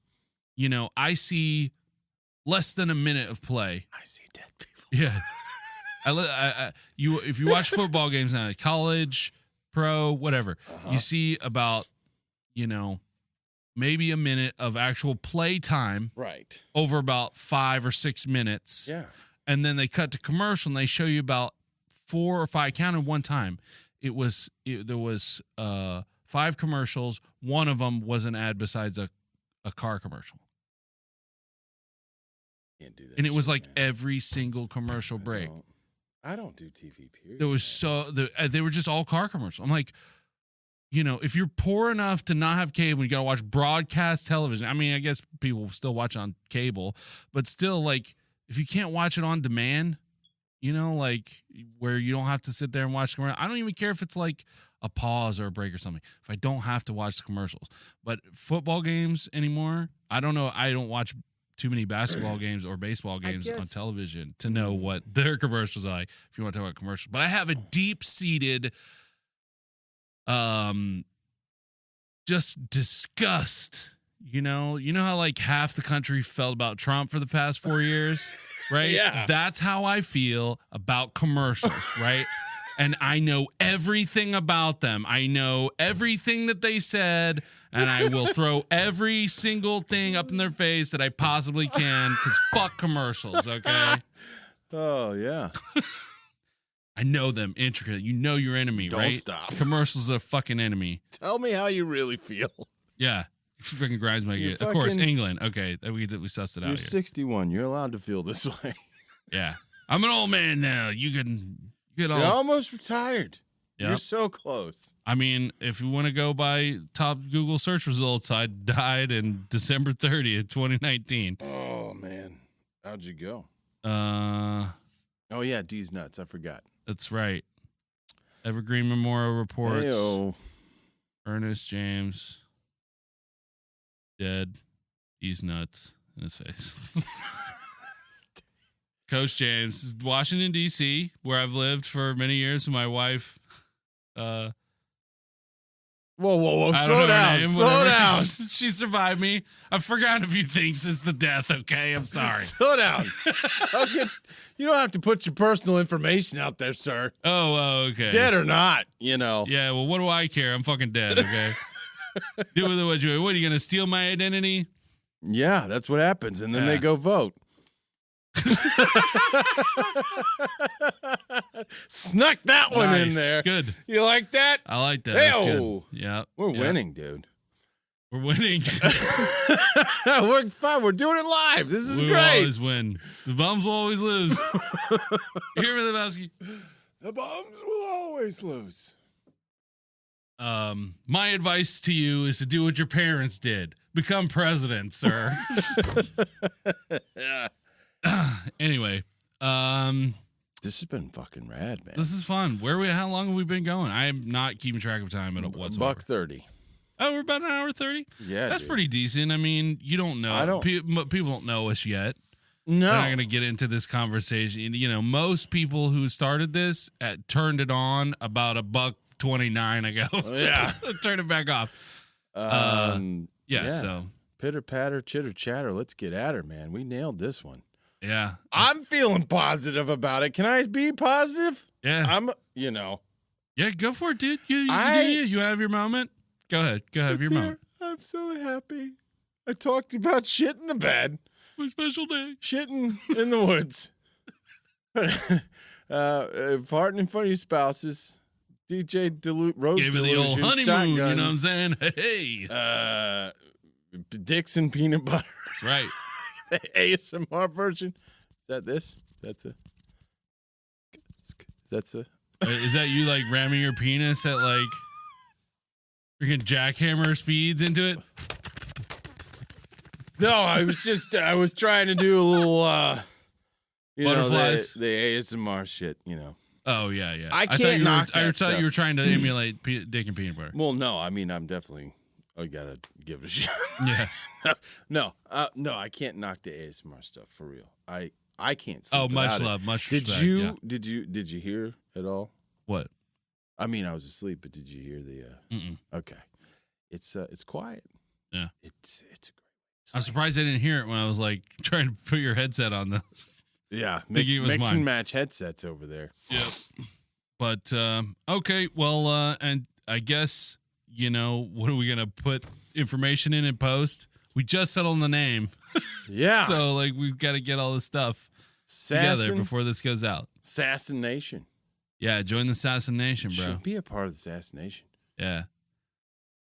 I see less than a minute of play. I see dead people. Yeah. If you watch football games now, college, pro, whatever, you see about, maybe a minute of actual play time. Right. Over about 5 or 6 minutes. Yeah. And then they cut to commercial and they show you about 4 or 5. I counted one time. There was 5 commercials. One of them was an ad besides a car commercial. Can't do that. And it was like every single commercial break. I don't do TV, period. There was they were just all car commercials. I'm like, if you're poor enough to not have cable, you got to watch broadcast television. I mean, I guess people still watch on cable, but still, like, if you can't watch it on demand, like where you don't have to sit there and watch commercials. I don't even care if it's like a pause or a break or something. If I don't have to watch the commercials, but football games anymore, I don't know. I don't watch too many basketball games or baseball games on television to know what their commercials are like, if you want to talk about commercials. But I have a deep-seated just disgust. You know how like half the country felt about Trump for the past 4 years, right? Yeah. That's how I feel about commercials, right? And I know everything about them. I know everything that they said, and I will throw every single thing up in their face that I possibly can, because fuck commercials, okay? Oh, yeah. I know them intricately. You know your enemy, Don't right? stop. Commercials are a fucking enemy. Tell me how you really feel. Yeah. It fucking grinds my gears. Of course, England. Okay. We sussed it out You're here. 61. You're allowed to feel this way. Yeah. I'm an old man now. You get all. You're almost retired. Yep. You're so close. I mean, if you want to go by top Google search results, I died in December 30th, 2019. Oh, man. How'd you go? Oh, yeah. D's nuts. I forgot. That's right. Evergreen Memorial Reports. Hey-o. Ernest James. Dead. He's nuts in his face. Coach James, Washington, D.C., where I've lived for many years with my wife. Whoa. Slow down. Slow down. She survived me. I've forgotten a few things since the death, okay? I'm sorry. Slow down. You don't have to put your personal information out there, sir. Oh, okay. Dead or not, you know. Yeah, well, what do I care? I'm fucking dead, okay? Do with it what you want. What, are you going to steal my identity? Yeah, that's what happens. And then they go vote. Snuck that one in there. Good. You like that? I like that. Hey-o. Yeah. We're winning, dude. We're winning. We're fine. We're doing it live. This is we great. We always win. The bums will always lose. You hear me, Lebowski? The bums will always lose. My advice to you is to do what your parents did. Become president, sir. Yeah. Anyway, this has been fucking rad, man. this is fun. How long have we been going? I'm not keeping track of time at whatsoever. $1.30. Oh, we're about an hour 30. Yeah, that's dude. pretty decent. I mean, you don't know. People don't know us yet. No, We're not going to get into this conversation. You know, most people who started this turned it on about $1.29 ago. Yeah, turn it back off. Yeah. So pitter patter, chitter chatter. Let's get at her, man. We nailed this one. yeah, I'm feeling positive about it. Can I be positive? yeah. Yeah, Go for it, dude. You have your moment. Go ahead. Go have your moment. I'm so happy. I talked about shit in the bed. My special day. Shitting in the woods. Farting in front of your spouses. DJ Road Gave it the old honeymoon, you know what I'm saying? Hey. Dixon peanut butter. That's right. The ASMR version. Is that this? Is that you like ramming your penis at like freaking jackhammer speeds into it? No, I was trying to do a little butterflies. The ASMR shit, you know. Oh yeah. I thought you were trying to emulate dick and peanut butter. Well, no, I mean I gotta give it a shot. Yeah. No, I can't knock the ASMR stuff for real. I can't sleep. Oh, much without love, it. much Did respect. Did you hear at all? What? I mean, I was asleep, but did you hear the? Okay, it's quiet. Yeah, it's a great. I'm surprised I didn't hear it when I was like trying to put your headset on the. Yeah, mix and match headsets over there. Yep. But okay, well, and I guess what are we gonna put information in and post? We just settled on the name. Yeah. So like we've got to get all this stuff together before this goes out. Assassination. Yeah, join the Assassination, bro. Should be a part of the Assassination. Yeah.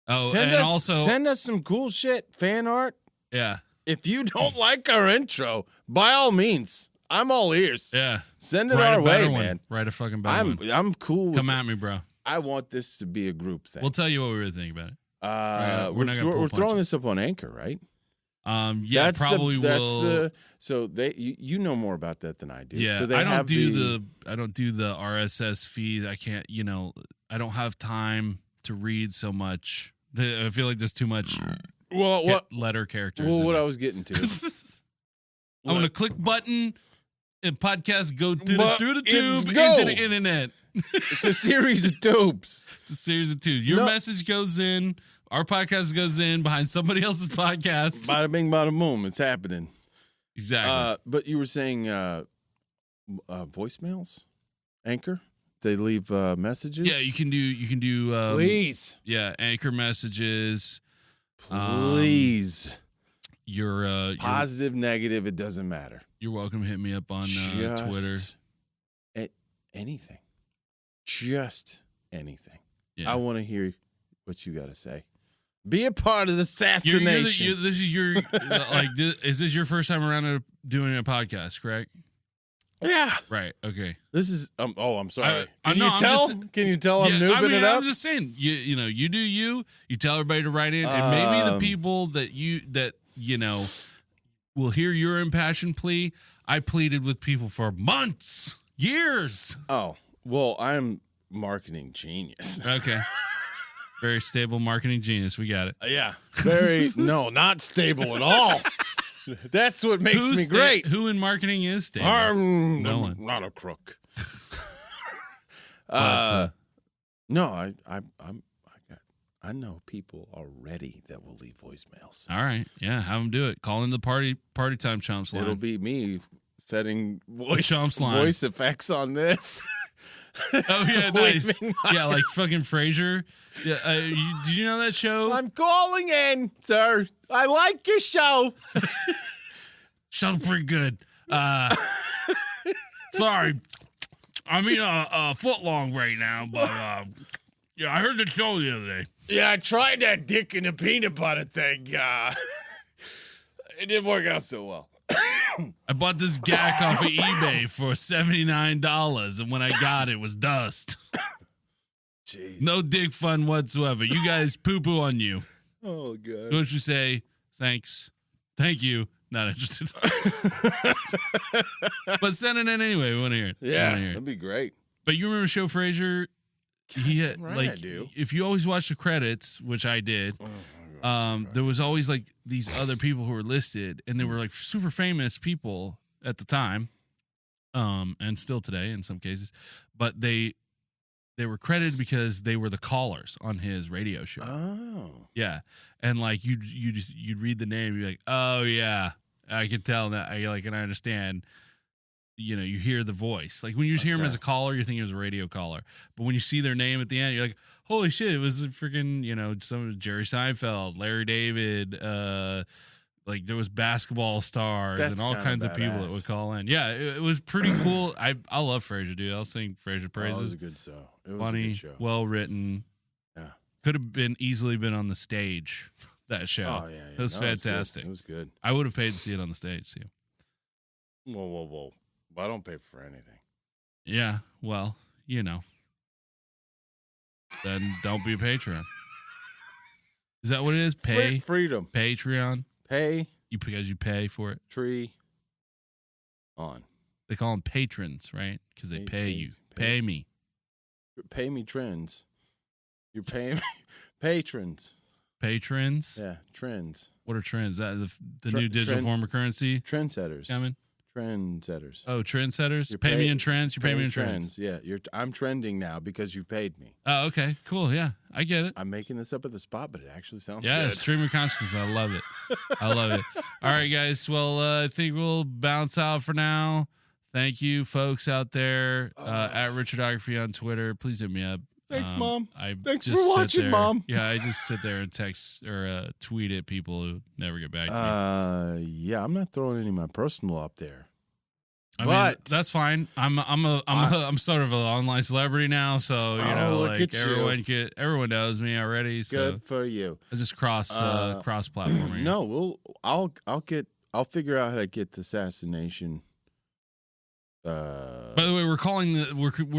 Oh, also send us some cool shit, fan art. Yeah. If you don't like our intro, by all means, I'm all ears. Yeah. Send it our way, man. Write a fucking better one. I'm cool. Come at me, bro. I want this to be a group thing. We'll tell you what we were thinking about it. We're throwing this up on Anchor, right? Yeah, probably will. So you know more about that than I do. Yeah, so I don't do the RSS feed. I can't. I don't have time to read so much. I feel like there's too much. Well, what letter characters? Well, what I was getting to. I'm gonna click button and podcast go through the tube go. into the internet. It's a series of tubes. It's a series of tubes. Your message goes in. Our podcast goes in behind somebody else's podcast. Bada bing, bada boom. It's happening. Exactly. But you were saying voicemails? Anchor? They leave messages? Yeah, you can do. Please. Yeah, Anchor messages. Please. You're Positive, negative, it doesn't matter. You're welcome to hit me up on Twitter. Anything. Just anything. Yeah. I want to hear what you got to say. Be a part of the assassination. This is your is this your first time around doing a podcast, correct? Yeah. Right. Okay. This is I'm sorry. Can you tell I'm noobing it up? I'm just saying, you do you tell everybody to write in, and maybe the people that will hear your impassioned plea. I pleaded with people for months, years. Oh, well, I'm marketing genius. Okay. Very stable marketing genius. We got it. Yeah. No, not stable at all. That's what makes me great. Who in marketing is stable? No one. Not a crook. No, I know people already that will leave voicemails. All right. Yeah, have them do it. Call in the party time chomps line. It'll be me setting voice effects on this. Oh yeah, nice. Yeah, like fucking Frasier. Yeah, did you know that show? I'm calling in, sir. I like your show. Show's pretty good. Sorry, I'm eating a foot long right now, but yeah, I heard the show the other day. Yeah, I tried that dick in the peanut butter thing. It didn't work out so well. I bought this gack off of eBay for $79, and when I got it, it was dust. Jeez. No dick fun whatsoever. You guys poo-poo on you. Oh, God. Don't you say, thanks, thank you, not interested. But send it in anyway. We want to hear it. Yeah, that'd be great. But you remember Show Frasier? He had, right, I do. If you always watch the credits, which I did, there was always like these other people who were listed, and they were like super famous people at the time, and still today in some cases, but they were credited because they were the callers on his radio show. Oh, yeah, and like you'd read the name, you'd be like, oh yeah, I can tell that. I understand. You hear the voice. Like when you just hear him as a caller, you're thinking it was a radio caller. But when you see their name at the end, you're like, holy shit, it was freaking, some Jerry Seinfeld, Larry David, like there was basketball stars and all kinds of people that would call in. Yeah, it was pretty cool. I love Frasier, dude. I'll sing Frasier praises. It was a good show. It was funny, a good show. Well written. Yeah. Could have easily been on the stage, that show. Oh, yeah. It was fantastic. It was good. I would have paid to see it on the stage, too. Whoa. I don't pay for anything. Yeah, well, then don't be a Patreon. Is that what it is? Pay freedom. Patreon. Pay because you pay for it. Tree on. They call them patrons, right? Because they pay you. Pay me. Pay me trends. You're paying me patrons. Patrons. Yeah, trends. What are trends? That the new digital form of currency. Trendsetters. Coming. Trendsetters. Oh, trendsetters. Pay me in trends. You pay me in trends. Yeah, I'm trending now because you paid me. Oh, okay, cool. Yeah, I get it. I'm making this up at the spot, but it actually sounds good. Yeah, stream of consciousness. I love it. I love it. All right, guys. Well, I think we'll bounce out for now. Thank you, folks out there at Richardography on Twitter. Please hit me up. Thanks, Mom. Thanks just for watching, Mom. Yeah, I just sit there and text or tweet at people who never get back to me. Yeah, I'm not throwing any of my personal up there. I mean, that's fine. I'm sort of an online celebrity now, so like everyone knows me already. So good for you. I just cross platforming. No, I'll figure out how to get the assassination. By the way, we're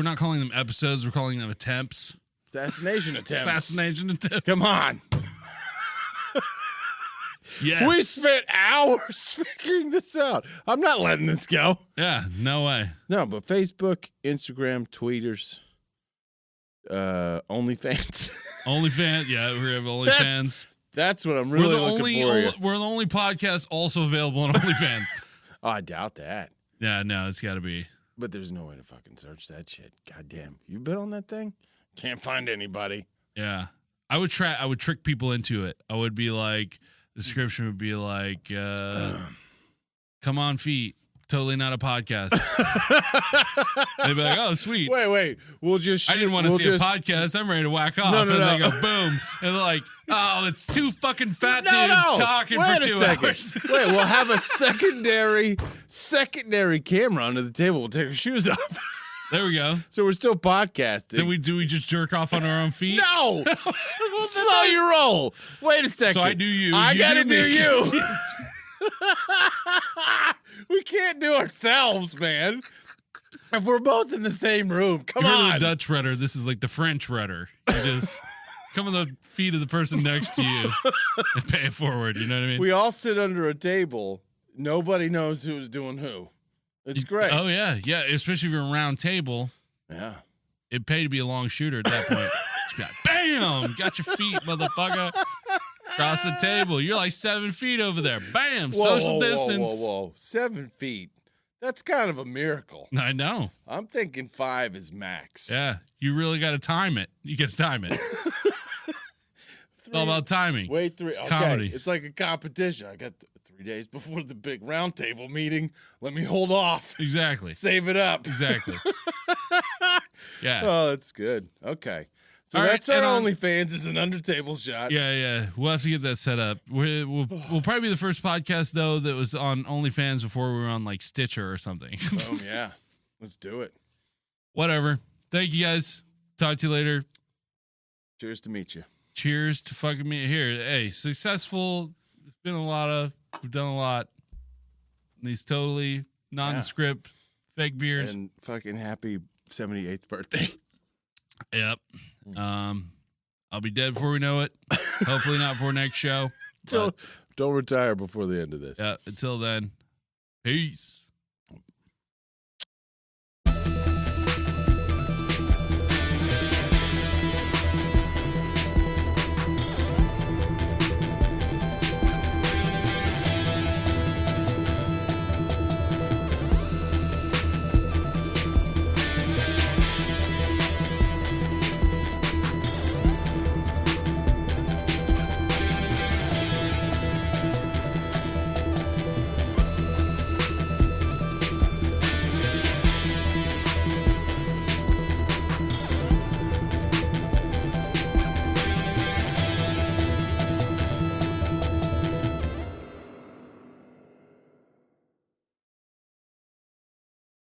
not calling them episodes. We're calling them attempts. Assassination attempts. Assassination attempts. Come on. Yes. We spent hours figuring this out. I'm not letting this go. Yeah, no way. No, but Facebook, Instagram, tweeters, OnlyFans. OnlyFans, yeah, we have OnlyFans. That's what I'm really looking for. We're the only podcast also available on OnlyFans. Oh, I doubt that. Yeah, no, it's got to be. But there's no way to fucking search that shit. Goddamn, you been on that thing? Can't find anybody. Yeah, I would trick people into it. I would be like. The description would be like, come on feet, totally not a podcast. They'd be like, oh, sweet. Wait. We'll just. I didn't want to see a podcast. I'm ready to whack off. No. And they go, boom. And they're like, oh, it's two fucking fat dudes talking for 2 hours. Wait, we'll have a secondary camera under the table. We'll take our shoes off. There we go. So we're still podcasting. Then do we just jerk off on our own feet? No! Slow your roll. Wait a second. So I do you. I you gotta do me. you. We can't do ourselves, man. If we're both in the same room, come You're on. the Dutch rudder. This is like the French rudder. You just come on the feet of the person next to you and pay it forward. You know what I mean? We all sit under a table. Nobody knows who's doing who. It's great. Oh, yeah. Yeah, especially if you're a round table. Yeah. It'd pay to be a long shooter at that point. Just be like, bam! Got your feet, motherfucker. Across the table. You're like 7 feet over there. Bam! Social distance. Whoa. 7 feet. That's kind of a miracle. I know. I'm thinking 5 is max. Yeah. You really got to time it. You got to time it. It's all about timing. Wait, 3. It's okay. comedy. It's like a competition. I got 3 days before the big round table meeting. Let me hold off. Exactly. Save it up. Exactly. Yeah. Oh, that's good. Okay. So All that's right, our and OnlyFans is an under table shot. Yeah. We'll have to get that set up. We'll probably be the first podcast, though, that was on OnlyFans before we were on, like, Stitcher or something. Oh, yeah. Let's do it. Whatever. Thank you, guys. Talk to you later. Cheers to meet you. Cheers to fucking me. Here, hey, successful. It's been we've done a lot. These totally nondescript fake beers. And fucking happy 78th birthday. Yep. I'll be dead before we know it. Hopefully not before next show. Don't retire before the end of this. Yeah. Until then, peace.